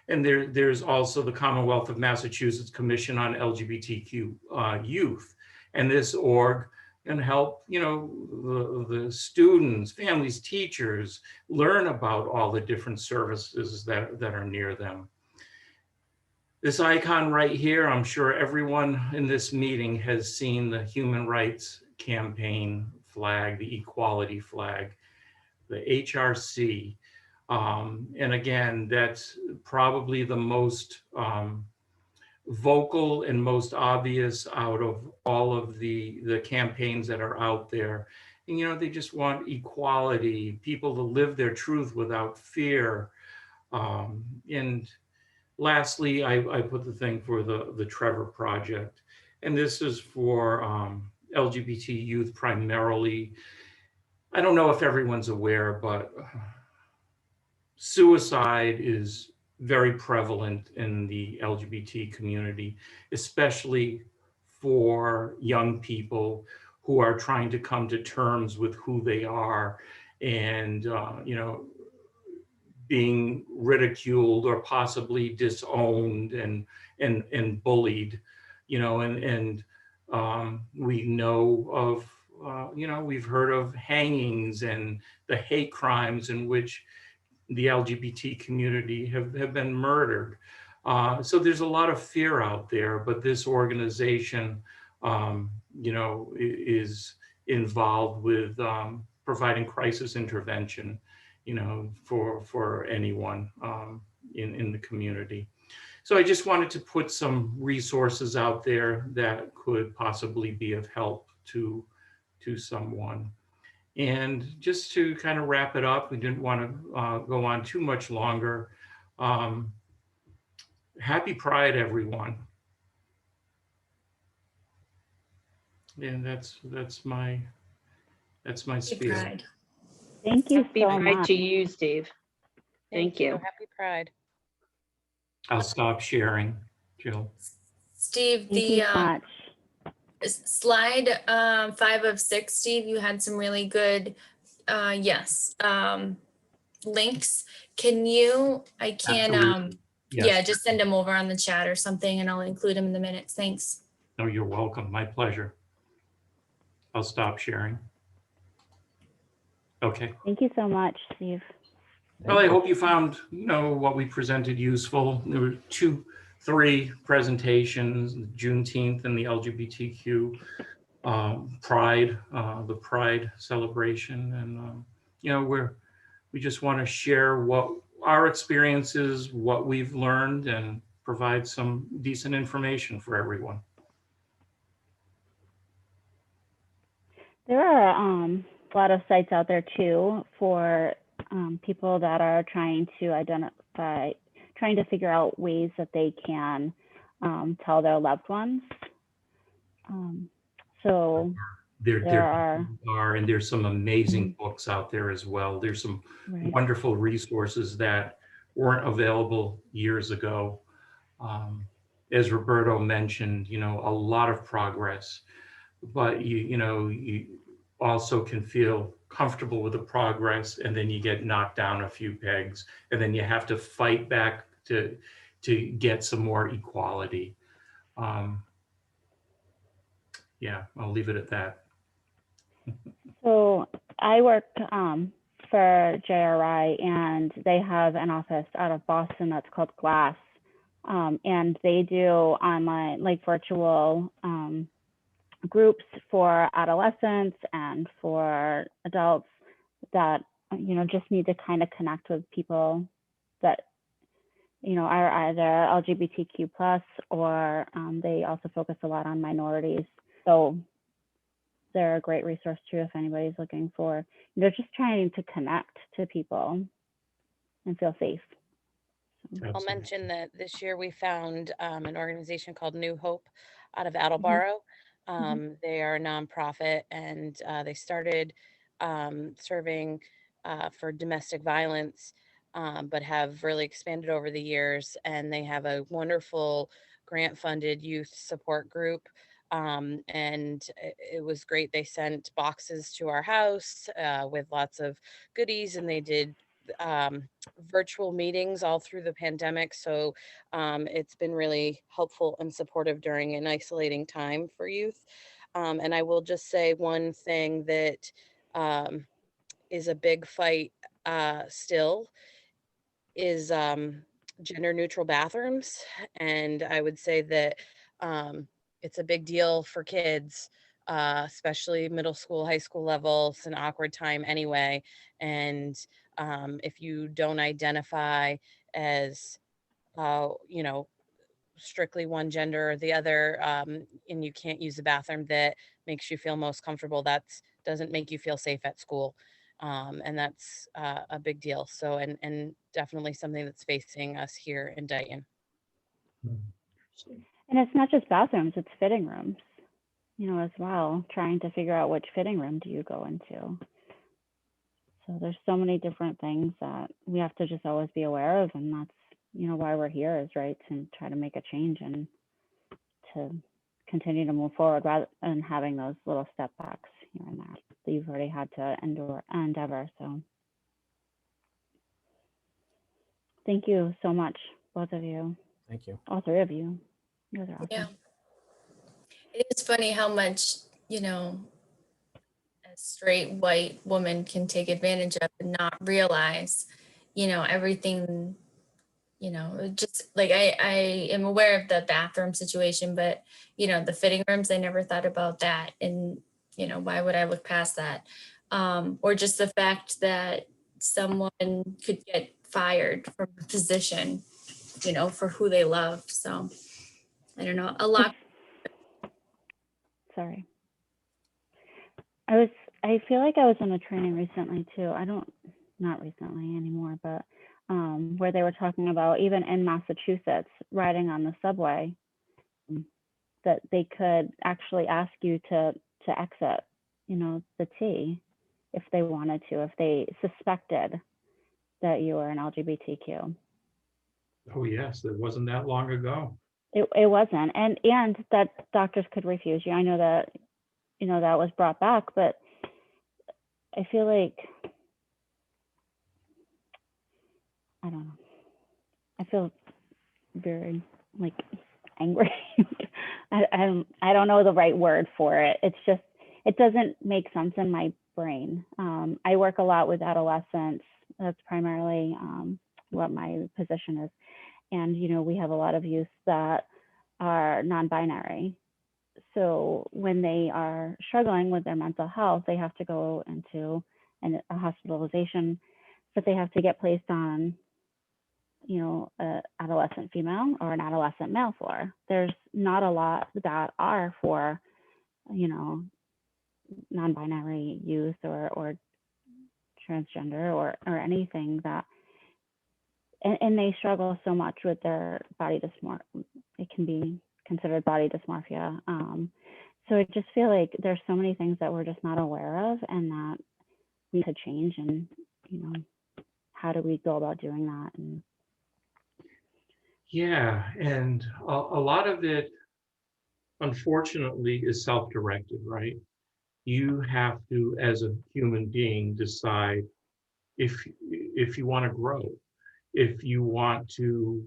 And there's also the Commonwealth of Massachusetts Commission on LGBTQ Youth. And this org can help, the students, families, teachers learn about all the different services that are near them. This icon right here, I'm sure everyone in this meeting has seen the Human Rights Campaign flag, the Equality flag, the HRC. And again, that's probably the most vocal and most obvious out of all of the campaigns that are out there. And, they just want equality, people to live their truth without fear. And lastly, I put the thing for the Trevor Project. And this is for LGBT youth primarily. I don't know if everyone's aware, but suicide is very prevalent in the LGBT community, especially for young people who are trying to come to terms with who they are and, being ridiculed or possibly disowned and bullied, and we know of, we've heard of hangings and the hate crimes in which the LGBT community have been murdered. So there's a lot of fear out there, but this organization, is involved with providing crisis intervention, for anyone in the community. So I just wanted to put some resources out there that could possibly be of help to someone. And just to kind of wrap it up, we didn't want to go on too much longer. Happy Pride, everyone. And that's my spiel. Pride. Thank you Happy so Pride much. to you, Steve. Thank you. Happy Pride. I'll stop sharing, Jill. Steve, Thank you so much. slide 5 of 6, Steve, you had some really good links. Can you, Absolutely. Yes. yeah, just send them over on the chat or something and I'll include them in the minutes. Thanks. No, you're welcome. My pleasure. I'll stop sharing. Okay. Thank you so much, Steve. Well, I hope you found, what we presented useful. There were 3 presentations, Juneteenth and the LGBTQ Pride, the Pride celebration. And, we just want to share what our experiences, what we've learned, and provide some decent information for everyone. There are a lot of sites out there too for people that are trying to figure out ways that they can tell their loved ones. So there are, and there's some amazing books out there as well. There's some wonderful resources that weren't available years ago. As Roberto mentioned, a lot of progress, but you also can feel comfortable with the progress, and then you get knocked down a few pegs, and then you have to fight back to get some more equality. Yeah, I'll leave it at that. So I work for JRI, and they have an office out of Boston that's called Glass, and they do online, like virtual groups for adolescents and for adults that just need to kind of connect with people that are either LGBTQ plus, or they also focus a lot on minorities. So they're a great resource too if anybody's looking for, they're just trying to connect to people and feel safe. I'll mention that this year we found an organization called New Hope out of Attleboro. They are a nonprofit, and they started serving for domestic violence, but have really expanded over the years. And they have a wonderful grant-funded youth support group. And it was great. They sent boxes to our house with lots of goodies, and they did virtual meetings all through the pandemic. So it's been really helpful and supportive during an isolating time for youth. And I will just say one thing that is a big fight still is gender neutral bathrooms. And I would say that it's a big deal for kids, especially middle school, high school level. It's an awkward time anyway. And if you don't identify as, you know, strictly one gender or the other, and you can't use the bathroom that makes you feel most comfortable, that doesn't make you feel safe at school. And that's a big deal. So, and definitely something that's facing us here in Dayton. And it's not just bathrooms, it's fitting rooms, you know, as well, trying to figure out which fitting room do you go into. So there's so many different things that we have to just always be aware of, and that's, you know, why we're here, is right, to try to make a change and to continue to move forward rather than having those little step backs here and there that you've already had to endeavor. So thank you so much, both of you. Thank you. All three of you. You guys are awesome. Yeah. It is funny how much, you know, a straight white woman can take advantage of and not realize, you know, everything, you know, just like I am aware of the bathroom situation, but, you know, the fitting rooms, I never thought about that. And, you know, why would I look past that? Or just the fact that someone could get fired from a position, you know, for who they love. So I don't know, a lot. Sorry. I feel like I was in a training recently too. Not recently anymore, but where they were talking about, even in Massachusetts, riding on the subway, that they could actually ask you to exit, you know, the T if they wanted to, if they suspected that you were an LGBTQ. Oh, yes, it wasn't that long ago. It wasn't, and that doctors could refuse you. I know that, you know, that was brought back, but I feel like, I don't know. I feel very like angry. I don't know the right word for it. It's just, it doesn't make sense in my brain. I work a lot with adolescents. That's primarily what my position is. And, you know, we have a lot of youth that are non-binary. So when they are struggling with their mental health, they have to go into a hospitalization, but they have to get placed on, you know, an adolescent female or an adolescent male floor. There's not a lot that are for, you know, non-binary youth or transgender or anything that, and they struggle so much with their body dysmorphia. It can be considered body dysmorphia. So I just feel like there's so many things that we're just not aware of and that we need to change. And, you know, how do we go about doing that? And Yeah, and a lot of it, unfortunately, is self-directed, right? You have to, as a human being, decide if you want to grow, if you want to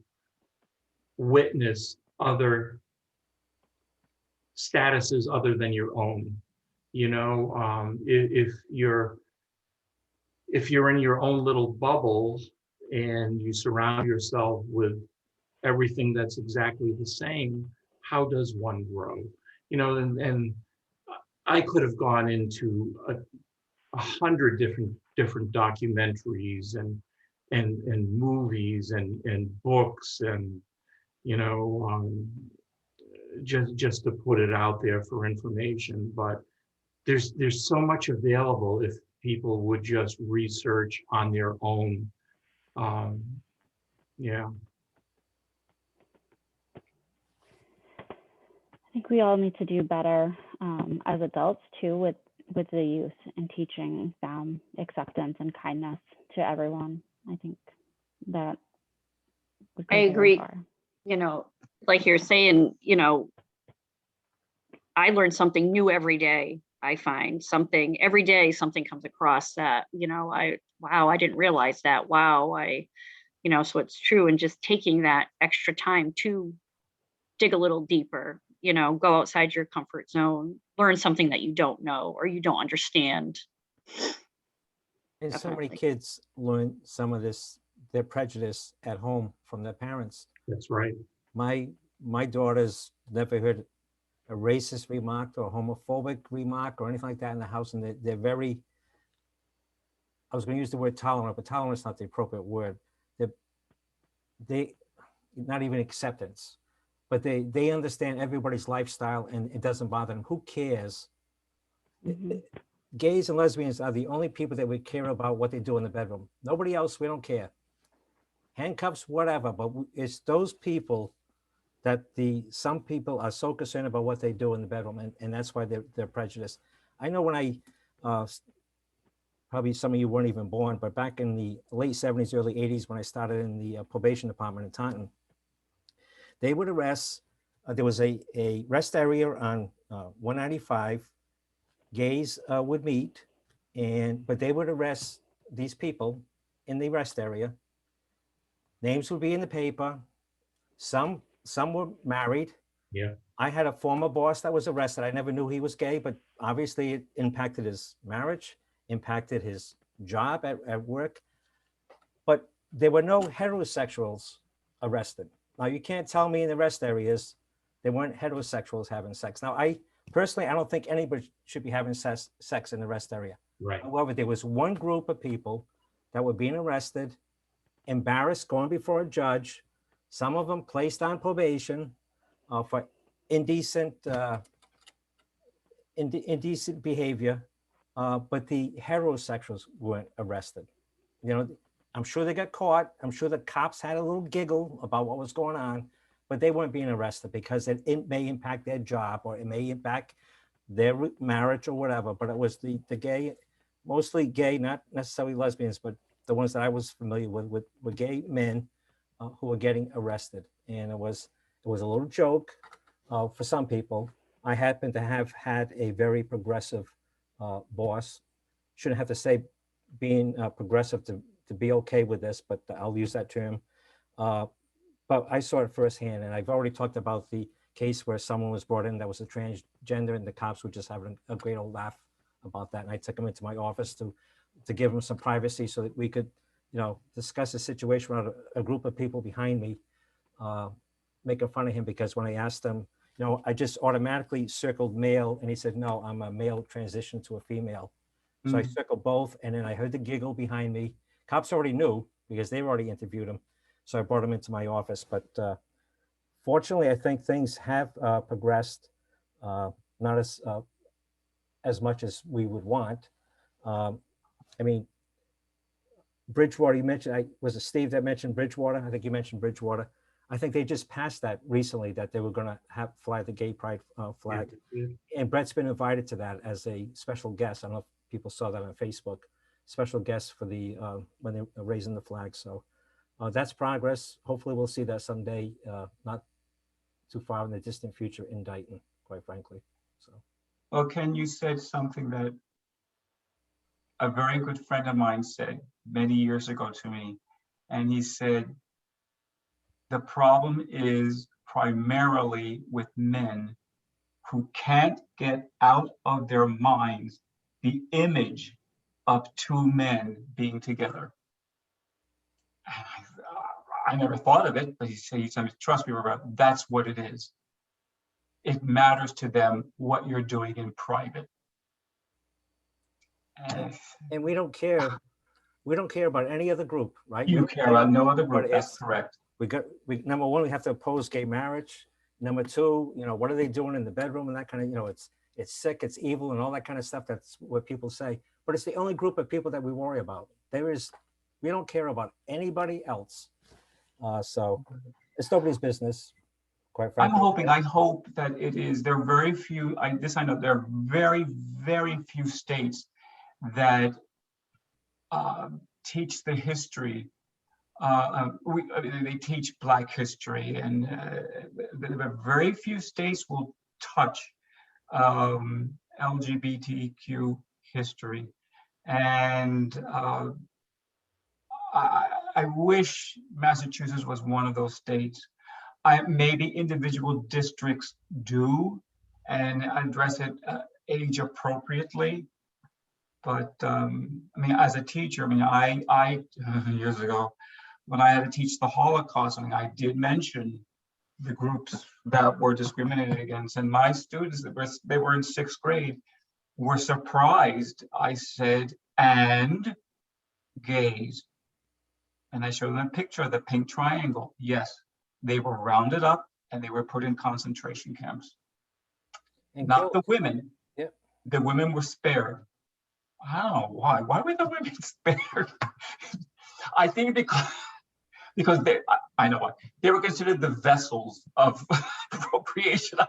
witness other statuses other than your own. You know, if you're in your own little bubble and you surround yourself with everything that's exactly the same, how does one grow? You know, and I could have gone into 100 different documentaries and movies and books and, you know, just to put it out there for information. But there's so much available if people would just research on their own. Yeah. I think we all need to do better as adults too with the youth and teaching them acceptance and kindness to everyone. I think that would go I very agree. far. You know, like you're saying, you know, I learn something new every day. I find something every day, something comes across that, you know, wow, I didn't realize that. Wow, you know, so it's true. And just taking that extra time to dig a little deeper, you know, go outside your comfort zone, learn something that you don't know or you don't understand. And so many Definitely. kids learn some of this, their prejudice at home from their parents. That's right. My daughter's never heard a racist remark or a homophobic remark or anything like that in the house. And they're very, I was going to use the word tolerant, but tolerant is not the appropriate word. They not even acceptance, but they understand everybody's lifestyle and it doesn't bother them. Who cares? Mhm. Gays and lesbians are the only people that we care about what they do in the bedroom. Nobody else, we don't care. Handcuffs, whatever, but it's those people that some people are so concerned about what they do in the bedroom, and that's why they're prejudiced. I know when I, probably some of you weren't even born, but back in the late 70s, early 80s, when I started in the probation department in Taunton, they would arrest, there was a rest area on 195, gays would meet, but they would arrest these people in the rest area. Names would be in the paper. Some were married. Yeah. I had a former boss that was arrested. I never knew he was gay, but obviously it impacted his marriage, impacted his job at work. But there were no heterosexuals arrested. Now, you can't tell me in the rest areas there weren't heterosexuals having sex. Now, I don't think anybody should be having sex in the rest area. Right. However, there was one group of people that were being arrested, embarrassed, going before a judge, some of them placed on probation for indecent behavior, but the heterosexuals weren't arrested. You know, I'm sure they got caught. I'm sure the cops had a little giggle about what was going on, but they weren't being arrested because it may impact their job or it may impact their marriage or whatever. But it was the gay, mostly gay, not necessarily lesbians, but the ones that I was familiar with were gay men who were getting arrested. And it was a little joke for some people. I happen to have had a very progressive boss. Shouldn't have to say being progressive to be okay with this, but I'll use that term. But I saw it firsthand, and I've already talked about the case where someone was brought in that was a transgender, and the cops were just having a great old laugh about that. And I took him into my office to give him some privacy so that we could, you know, discuss the situation with a group of people behind me, making fun of him because when I asked him, you know, I just automatically circled male, and he said, no, I'm a male transition to a female. So I circled both, and then I heard the giggle behind me. Cops already knew because they already interviewed him. So I brought him into my office. But fortunately, I think things have progressed, not as much as we would want. I mean, Bridgewater, you mentioned, was it Steve that mentioned Bridgewater? I think you mentioned Bridgewater. I think they just passed that recently that they were going to fly the gay pride flag. Yeah. And Brett's been invited to that as a special guest. I don't know if people saw that on Facebook, special guest for the, when they're raising the flag. So that's progress. Hopefully we'll see that someday, not too far in the distant future in Dayton, quite frankly. So. Well, Ken, you said something that a very good friend of mine said many years ago to me. And he said, the problem is primarily with men who can't get out of their minds the image of two men being together. I never thought of it, but he said, trust me, Roberta, that's what it is. It matters to them what you're doing in private. And we don't care. We don't care about any other group, right? You care about no other group, that's correct. Number one, we have to oppose gay marriage. Number two, you know, what are they doing in the bedroom and that kind of, you know, it's sick, it's evil, and all that kind of stuff. That's what people say. But it's the only group of people that we worry about. We don't care about anybody else. So it's nobody's business, quite frankly. I hope that it is. There are very few, I know there are very, very few states that teach the history. They teach Black history, and very few states will touch LGBTQ history. And I wish Massachusetts was one of those states. Maybe individual districts do and address it age appropriately. But I mean, as a teacher, I mean, I years ago, when I had to teach the Holocaust, I mean, I did mention the groups that were discriminated against, and my students, they were in 6th grade, were surprised. I said, and gays. And I showed them a picture of the pink triangle. Yes, they were rounded up and they were put in concentration camps. And not the women. Yeah. The women were spared. I don't know why. Why were the women spared? I think because I know why. They were considered the vessels of procreation.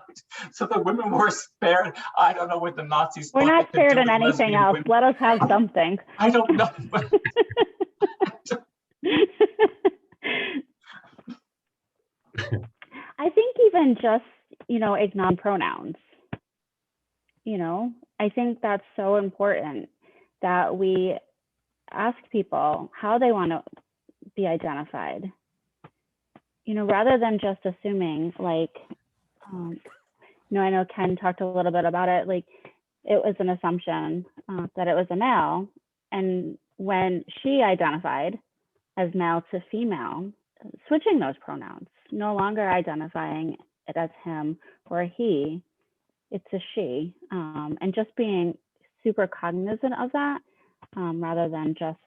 So the women were spared. I don't know what the Nazis We're not spared in anything else. Women. Let us have something. I don't know. I think even just, ignoring pronouns, I think that's so important that we ask people how they want to be identified, rather than just assuming, like, I know Ken talked a little bit about it, like it was an assumption that it was a male. And when she identified as male to female, switching those pronouns, no longer identifying it as him or he, it's a she, and just being super cognizant of that, rather than just,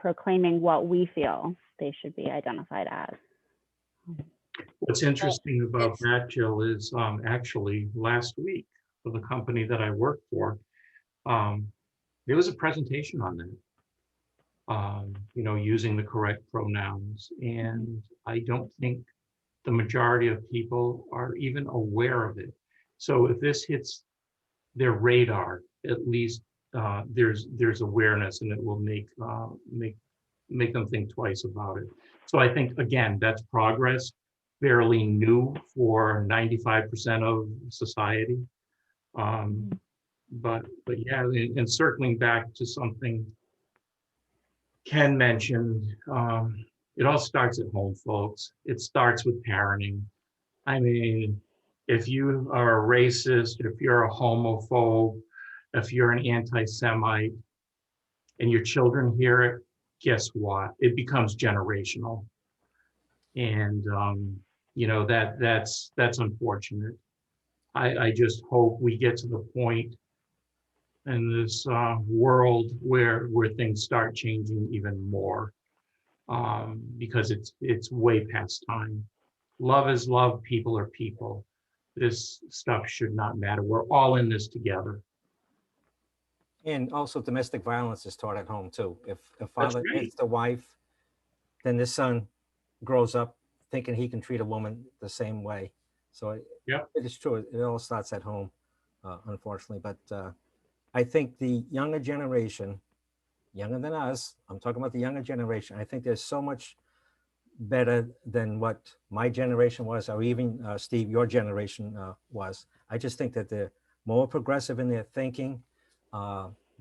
proclaiming what we feel they should be identified as. What's interesting about that, Jill, is actually last week for the company that I work for, there was a presentation on that, using the correct pronouns. And I don't think the majority of people are even aware of it. So if this hits their radar, at least there's awareness, and it will make them think twice about it. So I think, again, that's progress, fairly new for 95% of society. But yeah, and circling back to something Ken mentioned, it all starts at home, folks. It starts with parenting. I mean, if you are a racist, if you're a homophobe, if you're an anti-Semite, and your children hear it, guess what? It becomes generational. And that's unfortunate. I just hope we get to the point in this world where things start changing even more, because it's way past time. Love is love, people are people. This stuff should not matter. We're all in this together. And also domestic violence is taught at home too. If a father hits the wife, then the son grows up thinking he can treat a woman the same way. So it is true. It all starts at home, unfortunately. But I think the younger generation, younger than us, I'm talking about the younger generation, I think there's so much better than what my generation was, or even Steve, your generation was. I just think that they're more progressive in their thinking.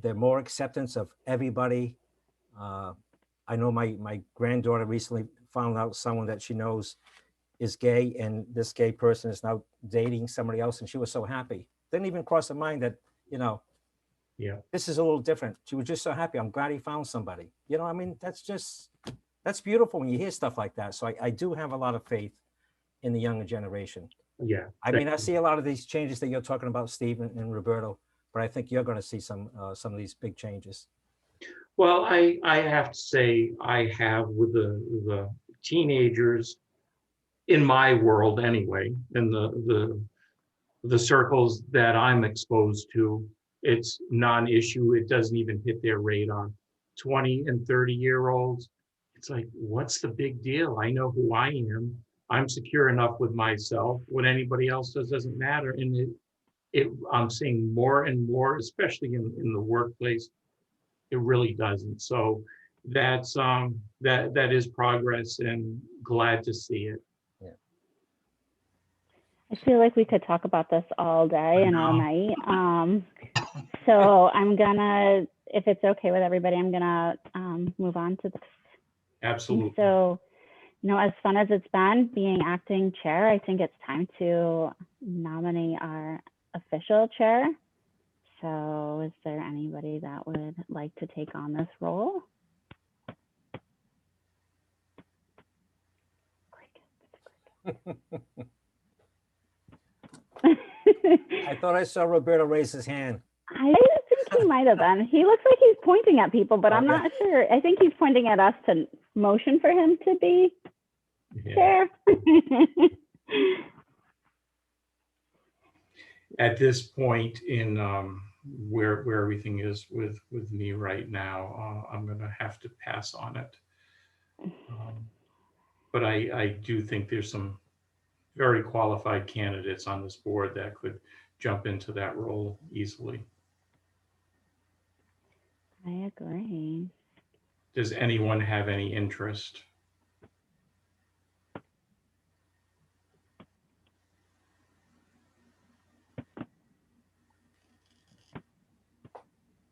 They're more acceptance of everybody. I know my granddaughter recently found out someone that she knows is gay, and this gay person is now dating somebody else, and she was so happy. Didn't even cross her mind that, this is a little different. She was just so happy. I'm glad he found somebody. I mean, that's beautiful when you hear stuff like that. So I do have a lot of faith in the younger generation. Yeah. I mean, I see a lot of these changes that you're talking about, Steve and Roberto, but I think you're going to see some of these big changes. Well, I have to say, I have with the teenagers in my world anyway, in the the circles that I'm exposed to, it's non-issue. It doesn't even hit their radar. 20 and 30-year-olds, it's like, what's the big deal? I know who I am. I'm secure enough with myself. What anybody else does doesn't matter. And I'm seeing more and more, especially in the workplace, it really doesn't. So that's that is progress, and glad to see it. I feel like we could talk about this all day and all night. So I'm gonna, if it's okay with everybody, I'm gonna move on to this. Absolutely. So, you know, as fun as it's been being acting chair, I think it's time to nominate our official chair. So is there anybody that would like to take on this role? I thought I saw Roberto raise his hand. I think he might have been. He looks like he's pointing at people, but I'm Okay. not sure. I think he's pointing at us to motion for him to be Yeah. chair. At this point in where everything is with me right now, I'm going to have to pass on it. But I do think there's some very qualified candidates on this board that could jump into that role easily. I agree. Does anyone have any interest?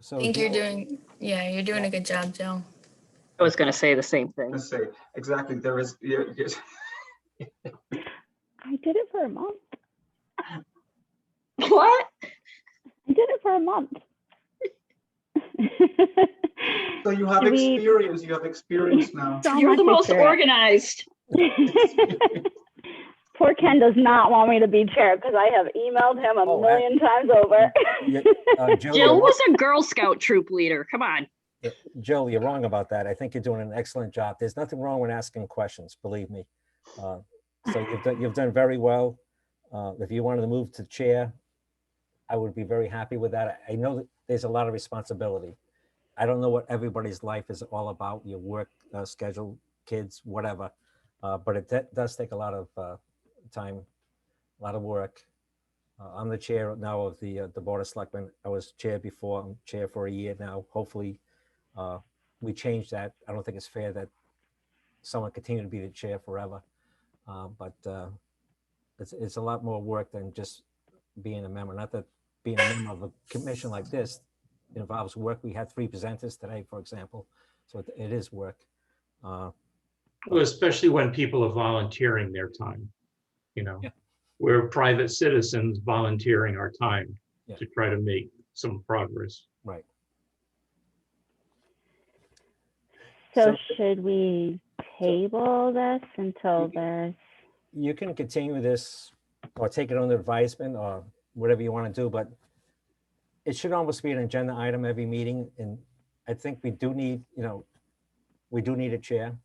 So I think you're Joe- doing, yeah, you're doing a good job, Joe. I was going to say the same thing. Let's say, exactly, there is, yes. I did it for a month. What? I did it for a month. So you have Do we- experience, you have experience now. So You're much the most experience. organized. Poor Ken does not want me to be chair because I have emailed him a Oh, million times over. Joe, Jill was a Girl Scout troop leader. Come on. Joe, you're wrong about that. I think you're doing an excellent job. There's nothing wrong with asking questions, believe me. So you've done very well. If you wanted to move to chair, I would be very happy with that. I know that there's a lot of responsibility. I don't know what everybody's life is all about, your work schedule, kids, whatever. But it does take a lot of time, a lot of work. I'm the chair now of the Board of Selectmen. I was chair before. I'm chair for a year now. Hopefully, we change that. I don't think it's fair that someone continue to be the chair forever. But it's a lot more work than just being a member. Not that being a member of a commission like this involves work. We had 3 presenters today, for example. So it is work. Well, especially when people are volunteering their time, you know. Yeah. We're private citizens volunteering our time Yeah. to try to make some progress. Right. So should we table this until there's, You can continue this or take it under advisement or whatever you want to do, but it should almost be an agenda item every meeting. And I think we do need, we do need a chair.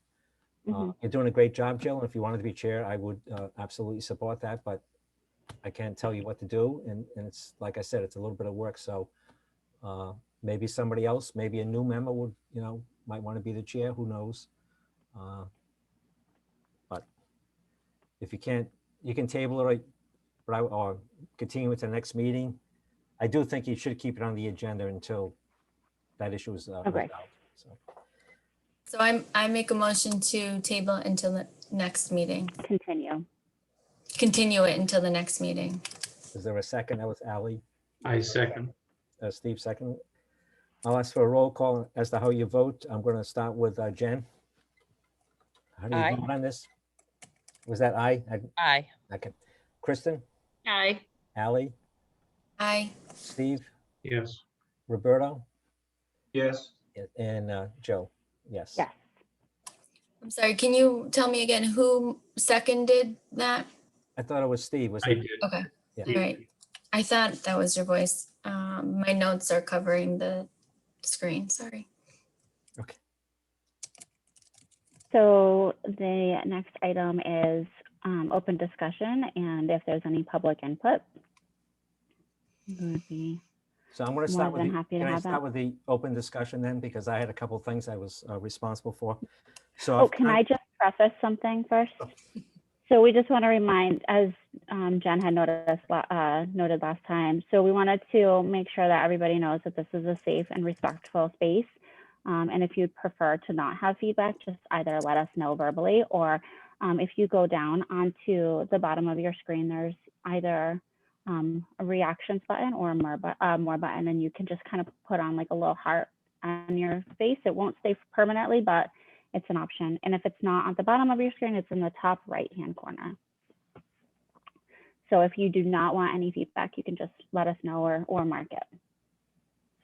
Mhm. You're doing a great job, Jill. And if you wanted to be chair, I would absolutely support that, but I can't tell you what to do. And it's, like I said, it's a little bit of work. So maybe somebody else, maybe a new member would, might want to be the chair, who knows? But if you can't, you can table it or continue it to the next meeting. I do think you should keep it on the agenda until that issue is Okay. resolved. So, So I make a motion to table until the next meeting. continue? Continue it until the next meeting. is there a second? That was Ally. I second. Steve second. I'll ask for a roll call as to how you vote. I'm going to start with Jen. How do you Aye. vote on this? Was that aye? Aye. Okay. Kristen, Aye. Ally, Aye. Steve, Yes. Roberto, Yes, and Joe. Yes. Yes. I'm sorry, can you tell me again who seconded that? I thought it was Steve. Was I it? did. Okay, Yeah. all right. I thought that was your voice. My notes are covering the screen, sorry. Okay. So the next item is open discussion and if there's any public input. would be So I'm going to more start with than the, happy to can I have start that. with the open discussion then? Because I had a couple of things I was responsible for. So Oh, can I just preface something first? So we just want to remind, as Jen had noted last time, so we wanted to make sure that everybody knows that this is a safe and respectful space. And if you'd prefer to not have feedback, just either let us know verbally, or if you go down onto the bottom of your screen, there's either a reactions button or a more button, and you can just kind of put on like a little heart on your face. It won't stay permanently, but it's an option. And if it's not at the bottom of your screen, it's in the top right-hand corner. So if you do not want any feedback, you can just let us know or mark it.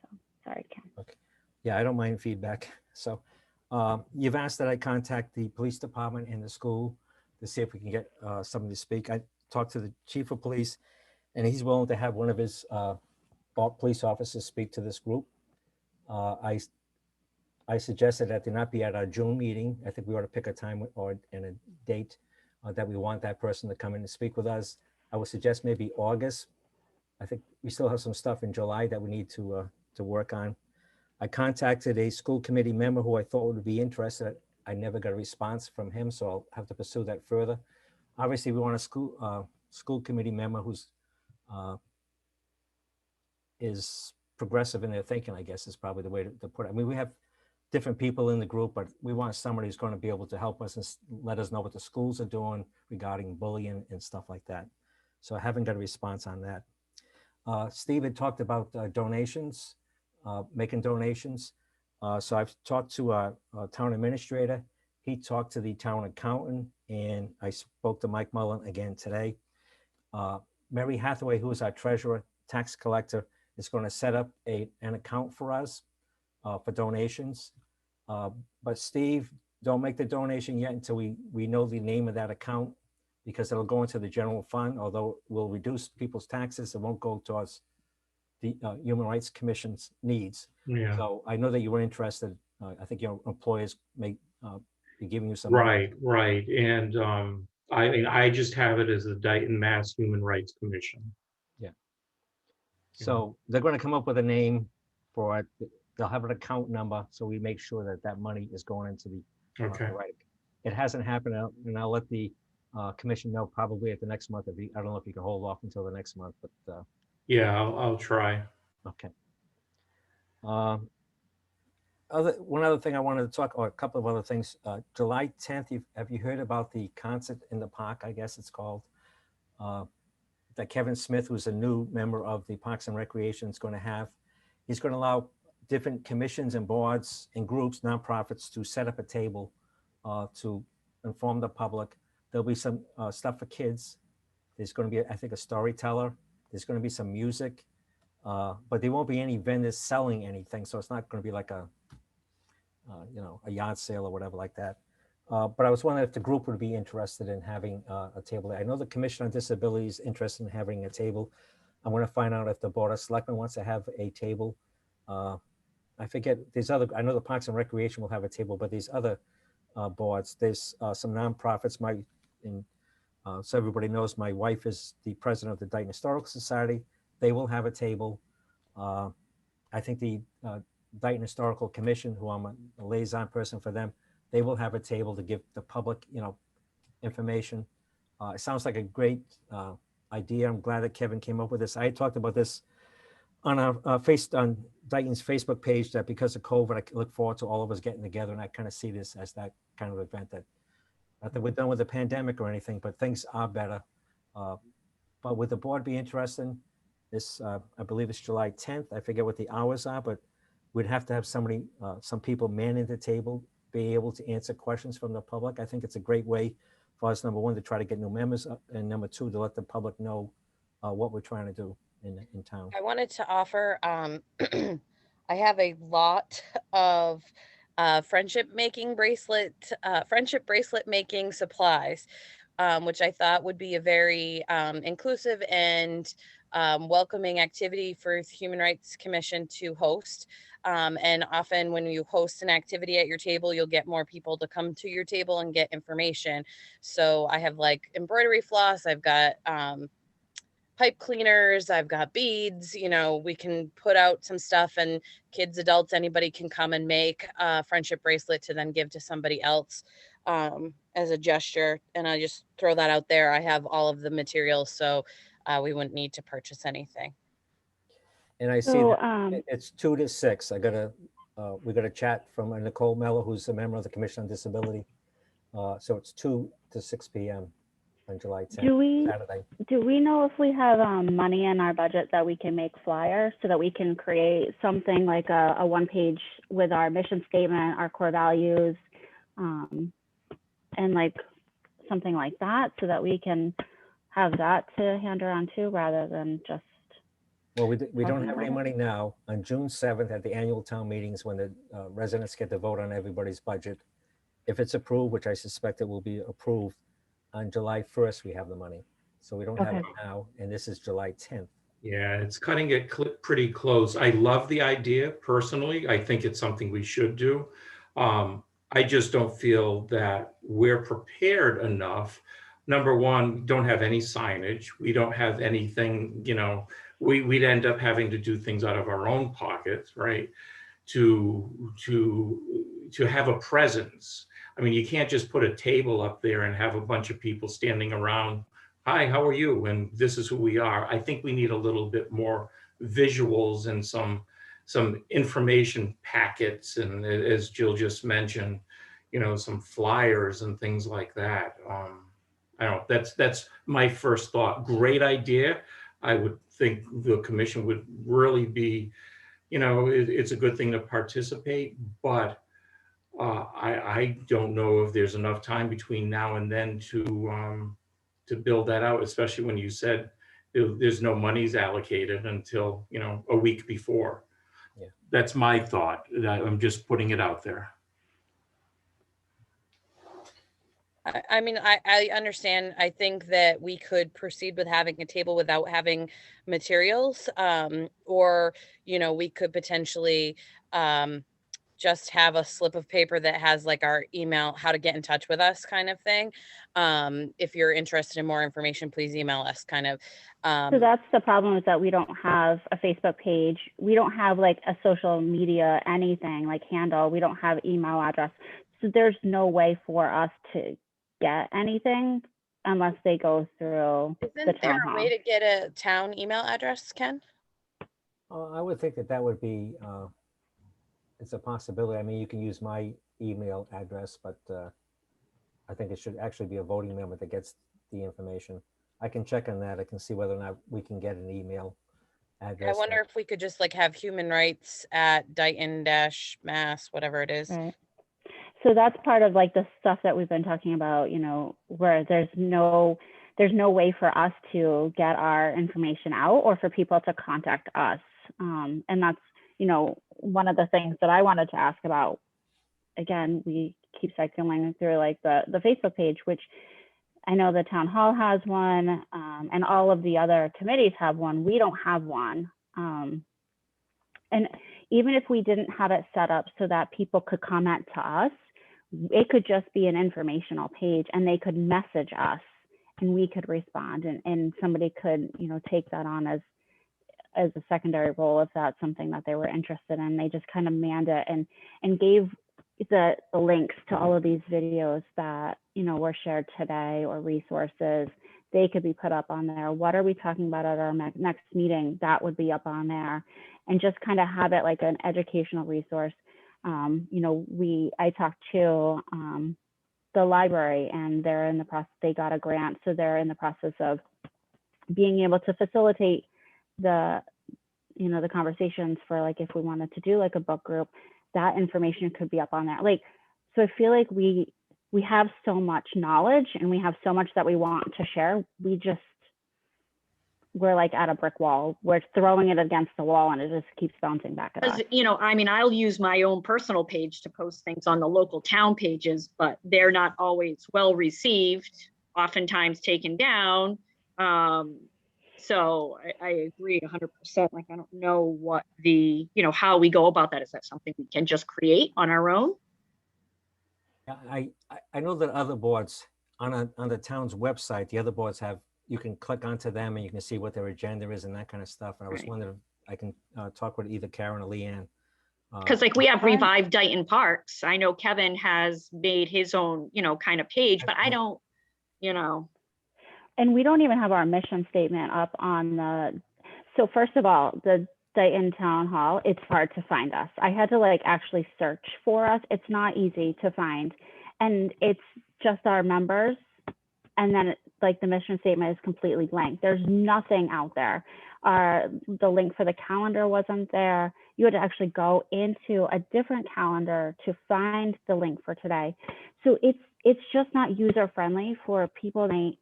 So, sorry, Ken. Okay. Yeah, I don't mind feedback. So you've asked that I contact the police department and the school to see if we can get somebody to speak. I talked to the chief of police, and he's willing to have one of his police officers speak to this group. I suggested that they not be at our June meeting. I think we ought to pick a time and a date that we want that person to come in and speak with us. I would suggest maybe August. I think we still have some stuff in July that we need to work on. I contacted a school committee member who I thought would be interested. I never got a response from him, so I'll have to pursue that further. Obviously, we want a school committee member who's is progressive in their thinking, I guess is probably the way to put it. I mean, we have different people in the group, but we want somebody who's going to be able to help us and let us know what the schools are doing regarding bullying and stuff like that. So I haven't got a response on that. Steve had talked about donations, making donations. So I've talked to our town administrator. He talked to the town accountant, and I spoke to Mike Mullen again today. Mary Hathaway, who is our treasurer, tax collector, is going to set up an account for us for donations. But Steve, don't make the donation yet until we know the name of that account, because it'll go into the general fund. Although we'll reduce people's taxes, it won't go towards the Human Rights Commission's needs. Yeah. So I know that you were interested. I think your employers may be giving you some money. Right. And I mean, I just have it as the Dayton Mass Human Rights Commission. Yeah. So they're going to come up with a name for it. They'll have an account number, so we make sure that that money is going into the Okay. right. It hasn't happened, and I'll let the commission know probably at the next month. I don't know if you can hold off until the next month, but Yeah, I'll try. okay. One other thing I wanted to talk, or a couple of other things. July 10th, have you heard about the concert in the park? I guess it's called. That Kevin Smith, who's a new member of the Parks and Recreation, is going to have. He's going to allow different commissions and boards and groups, nonprofits, to set up a table to inform the public. There'll be some stuff for kids. There's going to be, I think, a storyteller. There's going to be some music, but there won't be any vendors selling anything. So it's not going to be like a yard sale or whatever like that. But I was wondering if the group would be interested in having a table there. I know the Commission on Disability is interested in having a table. I want to find out if the Board of Selectmen wants to have a table. I forget, there's other, I know the Parks and Recreation will have a table, but these other boards, there's some nonprofits. So everybody knows my wife is the president of the Dayton Historical Society. They will have a table. I think the Dayton Historical Commission, who I'm a liaison person for them, they will have a table to give the public, information. It sounds like a great idea. I'm glad that Kevin came up with this. I had talked about this on on Dayton's Facebook page, that because of COVID, I look forward to all of us getting together, and I kind of see this as that kind of event that, not that we're done with the pandemic or anything, but things are better. But would the board be interested? This, I believe it's July 10th. I forget what the hours are, but we'd have to have somebody, some people manning the table, be able to answer questions from the public. I think it's a great way for us, number one, to try to get new members, and number two, to let the public know what we're trying to do in town. I wanted to offer, I have a lot of friendship bracelet making supplies, which I thought would be a very inclusive and welcoming activity for the Human Rights Commission to host. And often when you host an activity at your table, you'll get more people to come to your table and get information. So I have like embroidery floss. I've got pipe cleaners, I've got beads, you know, we can put out some stuff, and kids, adults, anybody can come and make a friendship bracelet to then give to somebody else as a gesture. And I just throw that out there. I have all of the materials, so we wouldn't need to purchase anything. And I see So, that it's 2 to 6. We got a chat from Nicole Mello, who's a member of the Commission on Disability. So it's 2 to 6 p.m. on July 10th, Saturday. do we know if we have money in our budget that we can make flyers so that we can create something like a one page with our mission statement, our core values, and like something like that, so that we can have that to hand around too, rather than just. Well, we don't talking have any about money now. On June 7th at the annual town meetings, when the residents get to vote on everybody's budget, if it's approved, which I suspect it will be approved, on July 1st, we have the money. So we don't have it Okay. now, and this is July 10th. Yeah, it's cutting it pretty close. I love the idea personally. I think it's something we should do. I just don't feel that we're prepared enough. Number one, we don't have any signage. We don't have anything, you know, we'd end up having to do things out of our own pockets, right? To have a presence. I mean, you can't just put a table up there and have a bunch of people standing around. Hi, how are you? And this is who we are. I think we need a little bit more visuals and some information packets. And as Jill just mentioned, you know, some flyers and things like that. I don't know, that's my first thought. Great idea. I would think the commission would really be, you know, it's a good thing to participate, but I don't know if there's enough time between now and then to build that out, especially when you said there's no monies allocated until, you know, a week before. Yeah. That's my thought. I'm just putting it out there. I mean, I understand. I think that we could proceed with having a table without having materials, or, you know, we could potentially just have a slip of paper that has like our email, how to get in touch with us kind of thing. If you're interested in more information, please email us kind of. So that's the problem, is that we don't have a Facebook page. We don't have like a social media, anything like handle. We don't have email address. So there's no way for us to get anything unless they go through the Isn't there town a hall. way to get a town email address, Ken? I would think that would be, it's a possibility. I mean, you can use my email address, but I think it should actually be a voting member that gets the information. I can check on that. I can see whether or not we can get an email address. I wonder if we could just like have human rights at Dighton-Mass, whatever it is. Right. So that's part of like the stuff that we've been talking about, you know, where there's no way for us to get our information out or for people to contact us. And that's, you know, one of the things that I wanted to ask about. Again, we keep cycling through like the Facebook page, which I know the town hall has one, and all of the other committees have one. We don't have one. And even if we didn't have it set up so that people could comment to us, it could just be an informational page and they could message us and we could respond, and somebody could, you know, take that on as a secondary role if that's something that they were interested in. They just kind of manned it and gave the links to all of these videos that, you know, were shared today, or resources. They could be put up on there. What are we talking about at our next meeting? That would be up on there, and just kind of have it like an educational resource. You know, I talked to the library, and they're in the process, they got a grant, so they're in the process of being able to facilitate the, you know, the conversations for like, if we wanted to do like a book group, that information could be up on there. Like, so I feel like we have so much knowledge and we have so much that we want to share. We're like at a brick wall. We're throwing it against the wall and it just keeps bouncing back at us. You know, I mean, I'll use my own personal page to post things on the local town pages, but they're not always well received, oftentimes taken down. So I agree 100%. Like, I don't know what you know, how we go about that. Is that something we can just create on our own? I know that other boards on the town's website, the other boards have you can click onto them and you can see what their agenda is and that kind of stuff. And I was Right. wondering, if I can talk with either Karen or Leanne. Because like we have Right. Revive Dayton Parks. I know Kevin has made his own, kind of page, but I don't, And we don't even have our mission statement up on the, so first of all, the Dayton Town Hall, it's hard to find us. I had to like actually search for us. It's not easy to find. And it's just our members. And then like the mission statement is completely blank. There's nothing out there. The link for the calendar wasn't there. You had to actually go into a different calendar to find the link for today. So it's just not user friendly for people that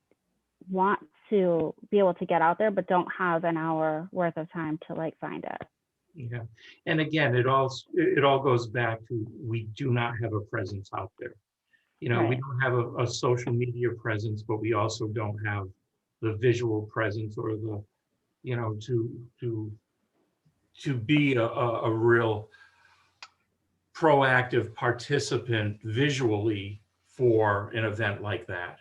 want to be able to get out there, but don't have an hour worth of time to like find it. Yeah, and again, it all goes back to, we do not have a presence out there. We Right. don't have a social media presence, but we also don't have the visual presence or the, to be a real proactive participant visually for an event like that.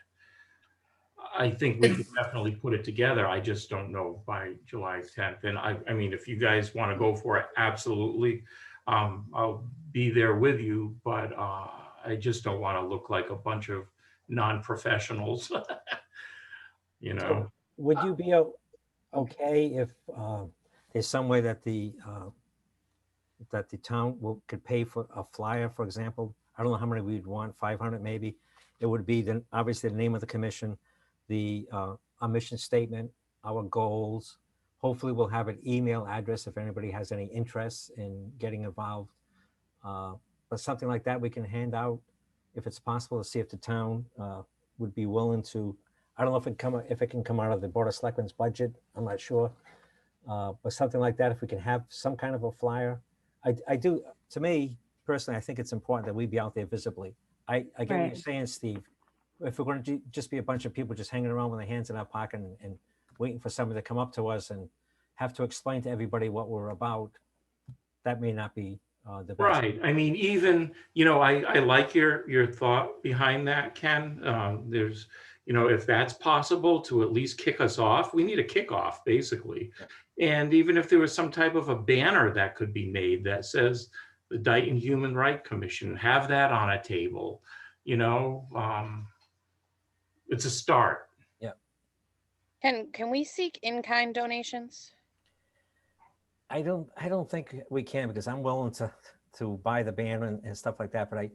I think we could definitely put it together. I just don't know by July 10th. And I mean, if you guys want to go for it, absolutely. I'll be there with you, but I just don't want to look like a bunch of non-professionals. Would you be okay if there's some way that the town could pay for a flyer, for example? I don't know how many we'd want, 500 maybe. It would be then obviously the name of the commission, our mission statement, our goals. Hopefully we'll have an email address if anybody has any interest in getting involved. But something like that we can hand out if it's possible, to see if the town would be willing to. I don't know if it can come out of the Board of Selectmen's budget. I'm not sure. But something like that, if we can have some kind of a flyer. I do, to me personally, I think it's important that we be out there visibly. I get what Right. you're saying, Steve. If we're going to just be a bunch of people just hanging around with their hands in our pocket and waiting for somebody to come up to us and have to explain to everybody what we're about, that may not be the best. Right. I mean, even, I like your thought behind that, Ken. There's, if that's possible to at least kick us off, we need a kickoff basically. And even if there was some type of a banner that could be made that says the Dayton Human Rights Commission, have that on a table, it's a start. Yeah. Can we seek in-kind donations? I don't think we can, because I'm willing to buy the banner and stuff like that, but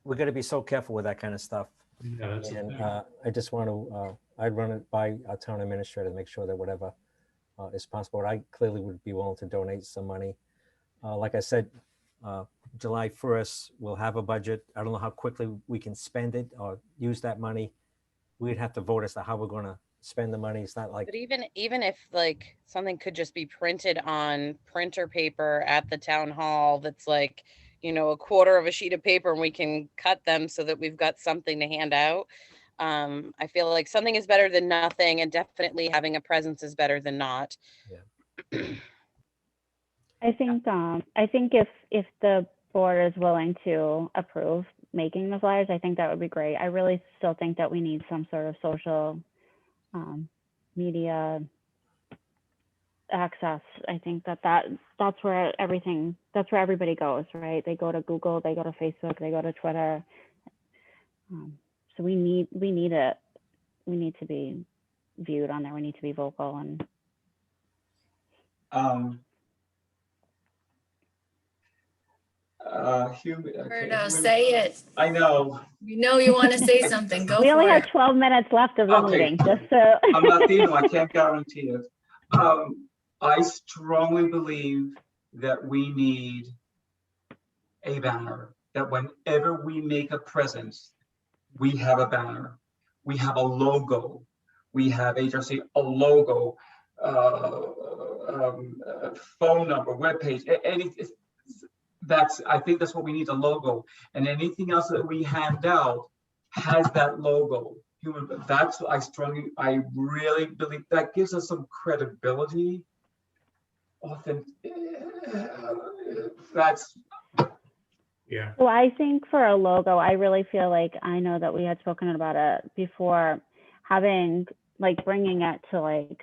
we're going to be so careful with that kind of stuff. Yeah, that's the And thing. I just want to, I'd run it by our town administrator to make sure that whatever is possible. But I clearly would be willing to donate some money. Like I said, July 1st, we'll have a budget. I don't know how quickly we can spend it or use that money. We'd have to vote as to how we're going to spend the money. It's not like, But even if like something could just be printed on printer paper at the town hall, that's like, a quarter of a sheet of paper, and we can cut them so that we've got something to hand out. I feel like something is better than nothing, and definitely having a presence is better than not. Yeah. I think if the board is willing to approve making the flyers, I think that would be great. I really still think that we need some sort of social media access. I think that's where everybody goes, right? They go to Google, they go to Facebook, they go to Twitter. So we need it. We need to be viewed on there. We need to be vocal and. Roberto, say it. I know. We know you want to say something. Go We only for have it. 12 minutes left of the Okay. meeting, just so. I'm Latino, I can't guarantee it. I strongly believe that we need a banner, that whenever we make a presence, we have a banner, we have a logo, we have HRC, a logo, phone number, webpage, I think that's what we need, a logo. And anything else that we hand out has that logo. I really believe that gives us some credibility. Yeah. So I think for a logo, I really feel like, I know that we had spoken about it before, having like bringing it to like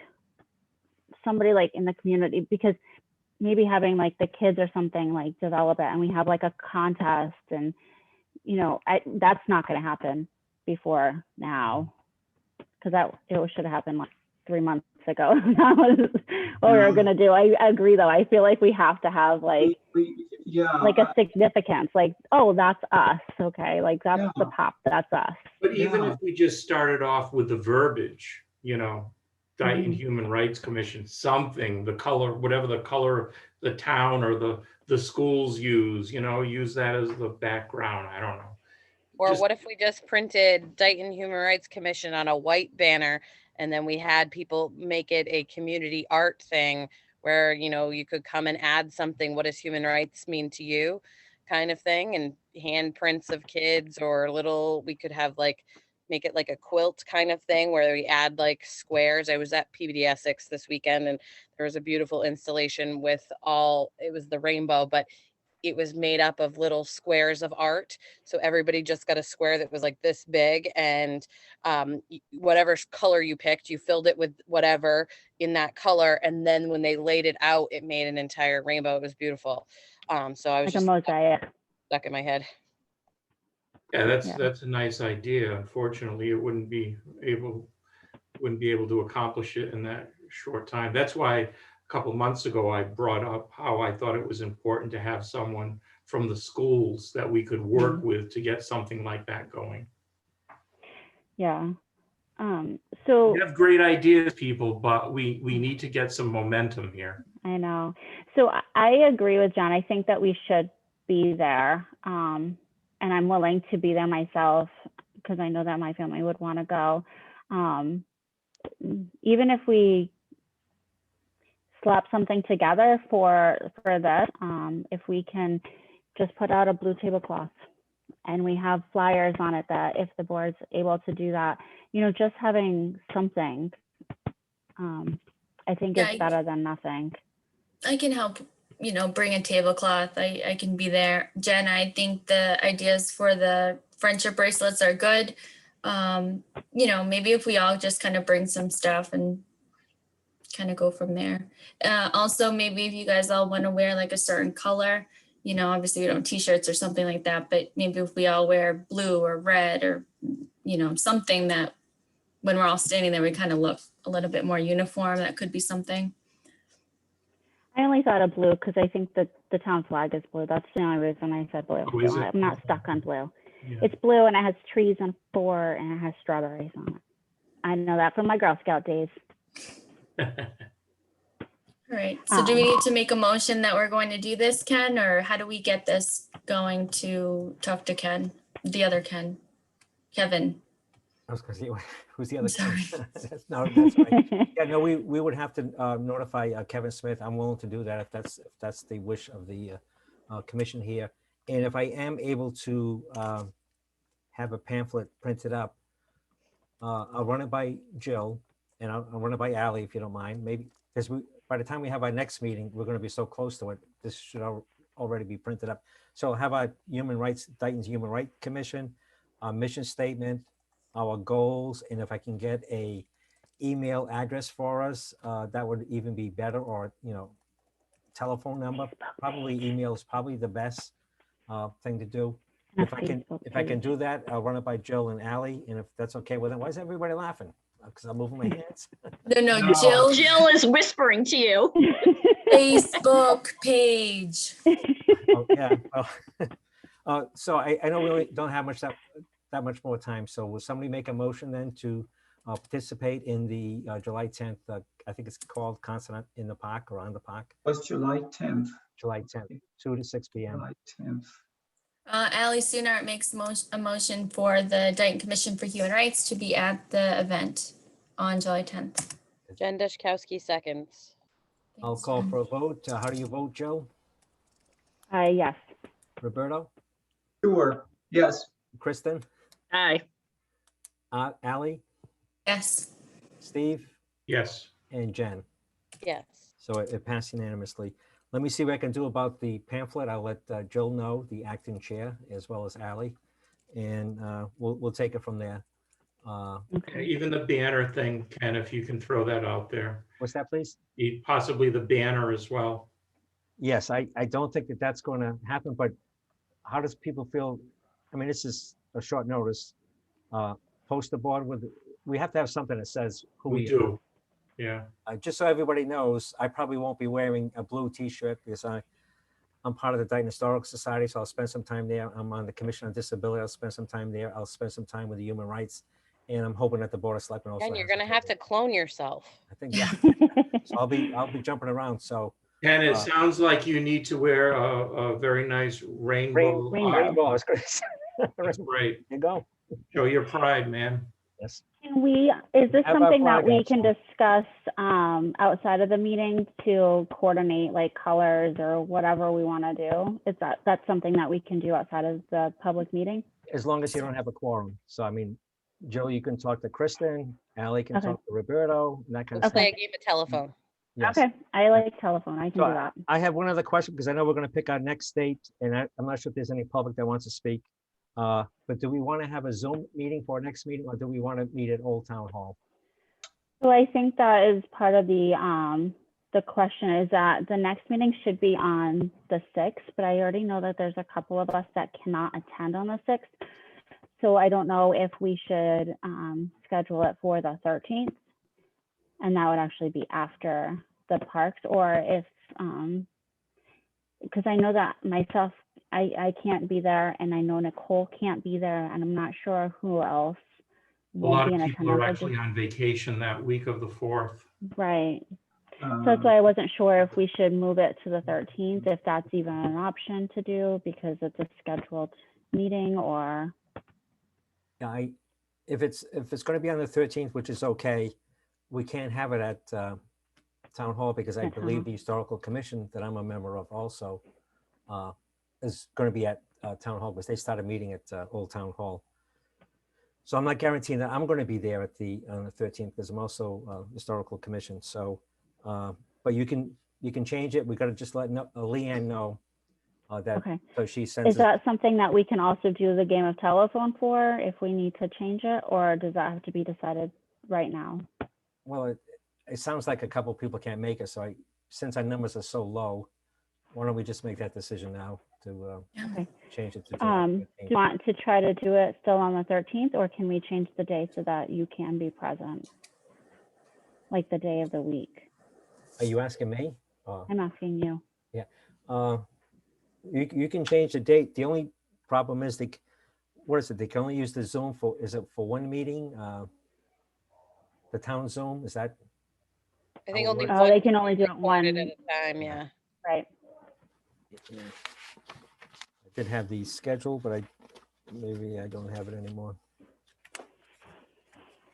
somebody like in the community, because maybe having like the kids or something like develop it and we have like a contest, and you know, that's not going to happen before now, because it should have happened like 3 months ago. That was what we were going to do. I agree though. I feel like we have to have like like a significance, like, oh, that's us. Okay. Like that's the pop, that's us. But even if we just started off with the verbiage, you know, Dayton Human Rights Commission, something, the color, whatever the color the town or the schools use, you know, use that as the background. I don't know. Or what if we just printed Dayton Human Rights Commission on a white banner, and then we had people make it a community art thing where, you know, you could come and add something, what does human rights mean to you, kind of thing, and handprints of kids, or little, we could have like, make it like a quilt kind of thing where we add like squares. I was at PBDS6 this weekend, and there was a beautiful installation with it was the rainbow, but it was made up of little squares of art. So everybody just got a square that was like this big, and whatever color you picked, you filled it with whatever in that color. And then when they laid it out, it made an entire rainbow. It was beautiful. So I was like a mosaic. Stuck in my head. Yeah, that's a nice idea. Unfortunately, it wouldn't be able to accomplish it in that short time. That's why a couple months ago, I brought up how I thought it was important to have someone from the schools that we could work with to get something like that going. Yeah. So we have great ideas, people, but we need to get some momentum here. I know. So I agree with John. I think that we should be there. And I'm willing to be there myself, because I know that my family would want to go. Even if we slap something together for this, if we can just put out a blue tablecloth and we have flyers on it, that if the board's able to do that, you know, just having something, I think is better than nothing. I can help, you know, bring a tablecloth. I can be there. Jen, I think the ideas for the friendship bracelets are good. You know, maybe if we all just kind of bring some stuff and kind of go from there. Also, maybe if you guys all want to wear like a certain color, you know, obviously we don't t-shirts or something like that, but maybe if we all wear blue or red or, you know, something that when we're all standing there, we kind of look a little bit more uniform, that could be something. I only thought of blue because I think that the town flag is blue. That's the only reason I said blue. Oh, is So it? I'm not stuck on blue. Yeah. It's blue and it has trees and 4 and it has strawberries on it. I know that from my Girl Scout days. All right. So do we need to make a motion that we're going to do this, Ken, or how do we get this going to talk to Ken, the other Ken, Kevin? I was going to say, who's the other? Sorry. No, that's right. Yeah, no, we would have to notify Kevin Smith. I'm willing to do that if that's the wish of the commission here. And if I am able to have a pamphlet printed up, I'll run it by Jill and I'll run it by Ally if you don't mind. Maybe because by the time we have our next meeting, we're going to be so close to it. This should already be printed up. So have our Dayton's Human Rights Commission, our mission statement, our goals, and if I can get a email address for us, that would even be better, or, you know, telephone number. Probably email is probably the best thing to do. If I can do that, I'll run it by Jill and Ally, and if that's okay with them. Why is everybody laughing? Because I'm moving my hands. No, Jill is whispering to you. Facebook page. Oh, yeah. Well, so I know we really don't have that much more time. So will somebody make a motion then to participate in the July 10th, I think it's called Concert in the Park or on the Park? Was July 10th. July 10th, 2 to 6 p.m. July 10th. Ally Sunart makes a motion for the Dayton Commission for Human Rights to be at the event on July 10th. Jen Dashkowski seconds. I'll call for a vote. How do you vote, Joe? Yes. Roberto? Sure. Yes. Kristen? Aye. Ally? Yes. Steve? Yes. And Jen? Yes. So it passed unanimously. Let me see what I can do about the pamphlet. I'll let Jill know, the acting chair, as well as Ally, and we'll take it from there. Okay. Even the banner thing, Ken, if you can throw that out there, What's that, please? possibly the banner as well. Yes, I don't think that that's going to happen, but how does people feel? I mean, this is a short notice. Poster board with, we have to have something that says who We we are. do, yeah. Just so everybody knows, I probably won't be wearing a blue t-shirt because I'm part of the Dayton Historical Society, so I'll spend some time there. I'm on the Commission on Disability. I'll spend some time there. I'll spend some time with the Human Rights. And I'm hoping that the Board of Selectmen also. And you're has gonna some have time to clone yourself. there. I think, yeah. So I'll be jumping around. So And it sounds like you need to wear a very nice rainbow. rainbow. I was gonna say. That's great. There you go. Show your pride, man. Yes. Can we, is this Have our something that flag we up, can so- discuss outside of the meeting to coordinate like colors or whatever we want to do? Is that's something that we can do outside of the public meeting? As long as you don't have a quorum. So I mean, Joe, you can talk to Kristen, Ally can Okay. talk to Roberto, and that kind of Okay. stuff. Play a game of telephone. Yes. Okay, I like telephone. I can So do that. I have one other question because I know we're going to pick our next date, and I'm not sure if there's any public that wants to speak. But do we want to have a Zoom meeting for our next meeting, or do we want to meet at Old Town Hall? So I think that is part of the question is that the next meeting should be on the 6th, but I already know that there's a couple of us that cannot attend on the 6th. So I don't know if we should schedule it for the 13th, and that would actually be after the parks, or if, because I know that myself, I can't be there, and I know Nicole can't be there, and I'm not sure who else A lot won't be of in people are attendance. I actually on vacation that week of the 4th. Right. So that's why I wasn't sure if we should move it to the 13th, if that's even an option to do because it's a scheduled meeting, or. Yeah, if it's going to be on the 13th, which is okay, we can't have it at Town Hall because I At Town believe Hall. the Historical Commission that I'm a member of also is going to be at Town Hall because they started meeting at Old Town Hall. So I'm not guaranteeing that I'm going to be there on the 13th because I'm also Historical Commission. So, but you can change it. We got to just let Leanne know that. Okay. So she sends Is that something that we can also do the game of telephone for if we need to change it, or does that have to be decided right now? Well, it sounds like a couple people can't make it. So since our numbers are so low, why don't we just make that decision now to Okay. change it to July Do 15th? you want to try to do it still on the 13th, or can we change the day so that you can be present? Like the day of the week? Are you asking me? I'm asking you. You can change the date. The only problem is what is it? They can only use the Zoom is it for one meeting? The town Zoom, is that? I think Oh, only right. Oh, one they can only do it recorded one, at a time, yeah. right? Yeah. I did have the schedule, but maybe I don't have it anymore.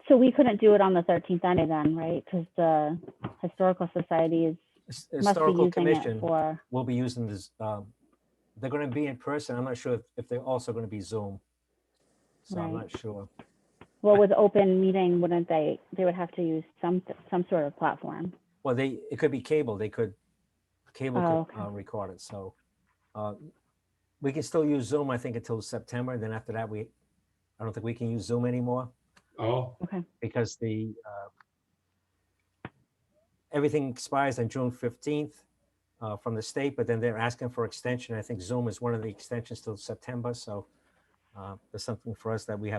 So we couldn't do it on the 13th anyway then, right? Because the Historical Society must be Historical using Commission it for, will be using this. They're going to be in person. I'm not sure if they're also going to be Zoom. So I'm Right. not sure. well, with open meeting, wouldn't they would have to use some sort of platform. Well, it could be cable. Cable Oh, could record it. So we can still use Zoom, I think, until September. Then after that, I don't think we can use Zoom anymore Oh, Okay, because everything expires on June 15th from the state, but then they're asking for extension. I think Zoom is one of the extensions till September. So there's something for us that we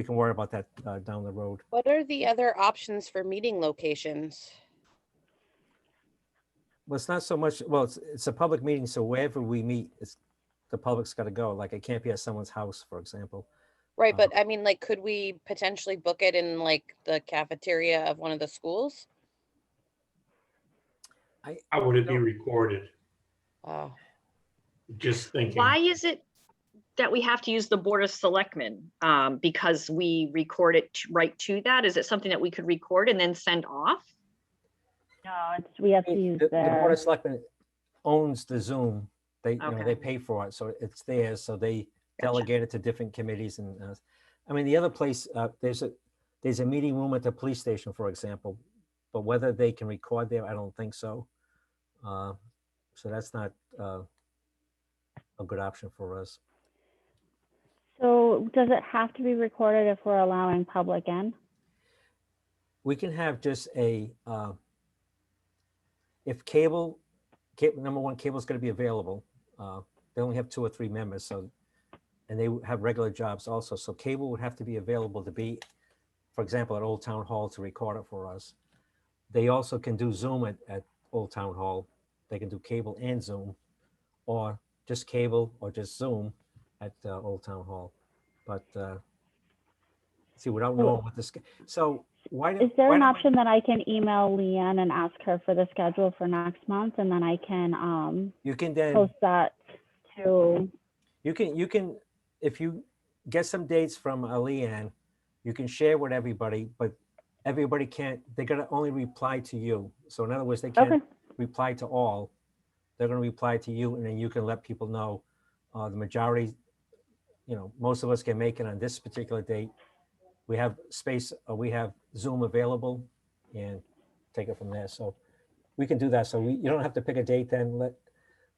can worry about that down the road. What are the other options for meeting locations? Well, it's not so much, well, it's a public meeting, so wherever we meet, the public's got to go. Like it can't be at someone's house, for example. Right, but I mean, like, could we potentially book it in like the cafeteria of one of the schools? how would it be recorded? Oh, Just thinking. Why is it that we have to use the Board of Selectmen? Because we record it right to that? Is it something that we could record and then send off? no, we have to use The Board their, of Selectmen owns the Zoom. They Okay. pay for it, so it's theirs. So they Gotcha. delegate it to different committees. And I mean, the other place, there's a meeting room at the police station, for example, but whether they can record there, I don't think so. So that's not a good option for us. so So does it have to be recorded if we're allowing public in? We can have just a, if cable, number one, cable's gonna be available. They only have 2 or 3 members, so, and they have regular jobs also. So cable would have to be available to be, for example, at Old Town Hall to record it for us. They also can do Zoom at Old Town Hall. They can do cable and Zoom, or just cable or just Zoom at Old Town Hall. But see, without knowing what this, so why? Is there why an don't we- option that I can email Leanne and ask her for the schedule for next month, and then I can You can then, post that to, you can, if you get some dates from Leanne, you can share with everybody, but everybody can't, they're gonna only reply to you. So in other words, they can't okay, reply to all. They're gonna reply to you, and then you can let people know, the majority, most of us can make it on this particular date. We have space, we have Zoom available, and take it from there. So we can do that. So you don't have to pick a date then.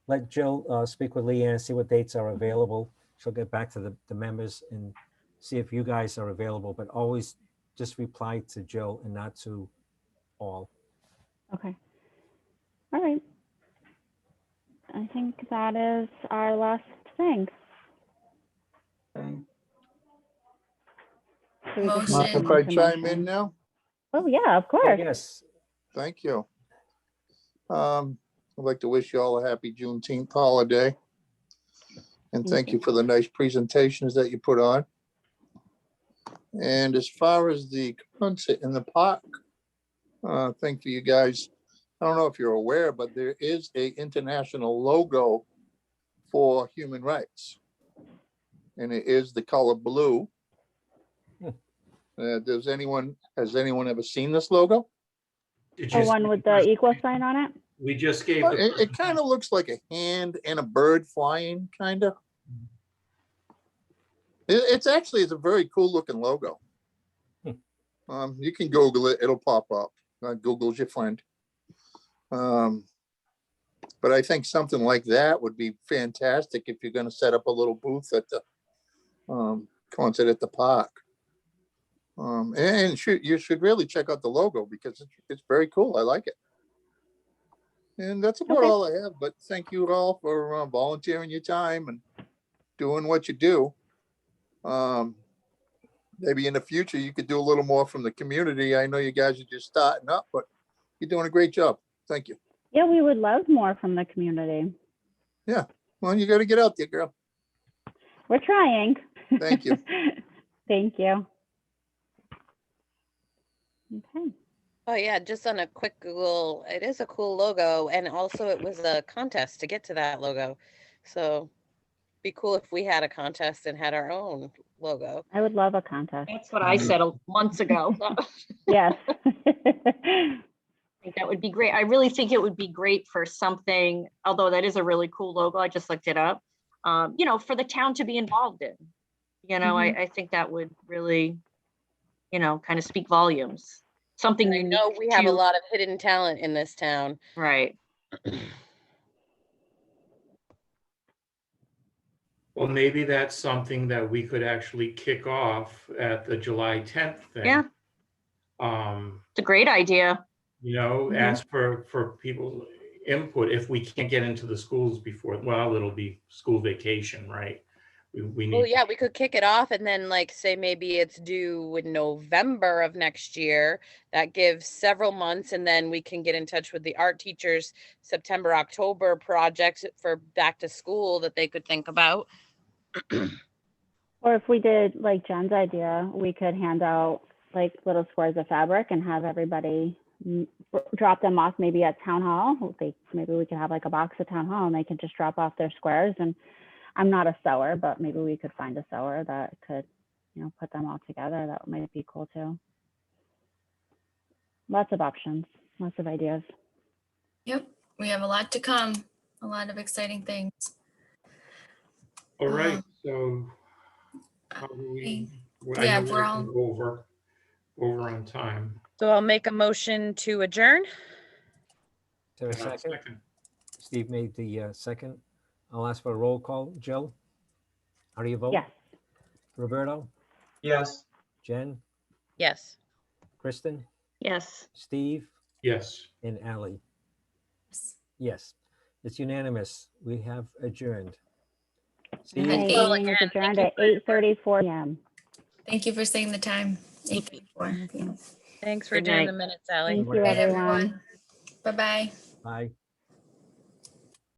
Let Jill speak with Leanne, see what dates are available. She'll get back to the members and see if you guys are available, but always just reply to Jill and not to all. okay. All right. I think that is our last thing. Okay. So we just Motion. need Mind to if make I a chime motion. in now? Oh, yeah, of Oh, course. yes, Thank you. I'd like to wish you all a happy Juneteenth holiday. And thank you for the nice presentations that you put on. And as far as the concert in the park, thank you guys. I don't know if you're aware, but there is a international logo for human rights. And it is the color blue. Has anyone ever seen this logo? Did The you one see with the the equal sign on it? We just gave Well, the. it kind of looks like a hand and a bird flying, kind of. It's actually, it's a very cool looking logo. You can Google it, it'll pop up. Google's your friend. But I think something like that would be fantastic if you're gonna set up a little booth at the concert at the park. And you should really check out the logo because it's very cool. I like it. And that's about Okay. all I have, but thank you all for volunteering your time and doing what you do. Maybe in the future, you could do a little more from the community. I know you guys are just starting up, but you're doing a great job. Thank you. Yeah, we would love more from the community. Well, you got to get out there, girl. We're trying. Thank you. Thank you. Okay. Oh yeah, just on a quick Google, it is a cool logo, and also it was a contest to get to that logo. So be cool if we had a contest and had our own logo. I would love a contest. That's what I said months ago. Yes. I think that would be great. I really think it would be great for something, although that is a really cool logo. I just looked it up, for the town to be involved in. I think that would really, kind of speak volumes. Something I unique. know we have a to- lot of hidden talent in this town. Right. Well, maybe that's something that we could actually kick off at the July 10th thing. Yeah, Um, it's a great idea. ask for people's input if we can't get into the schools before, well, it'll be school vacation, right? We need. Well, yeah, we could kick it off and then say maybe it's due in November of next year. That gives several months, and then we can get in touch with the art teachers' September, October projects for back to school that they could think about. Or if we did like Jen's idea, we could hand out like little squares of fabric and have everybody drop them off maybe at town hall. Maybe we could have like a box at town hall and they can just drop off their squares. And I'm not a sewer, but maybe we could find a sewer that could, put them all together. That might be cool too. Lots of options, lots of ideas. Yep, we have a lot to come, a lot of exciting things. All right, so how do we? I Yeah, know we're all- over on time. So I'll make a motion to adjourn. Is there a second? Steve made the second. I'll ask for a roll call. Jill, how do you vote? Yes. Roberto, Yes. Jen, Yes. Kristen, Yes. Steve, Yes. and Ally. Yes, it's unanimous. We have adjourned. See Okay, you. Eight. Well, meeting is again, thank adjourned you at 8:34 p.m. Thank you for saying the time. Thank you. 8:34 p.m. Thanks for Good doing night. the minutes, Ally. Thank you, Good Night, everyone. everyone. Bye-bye. Bye.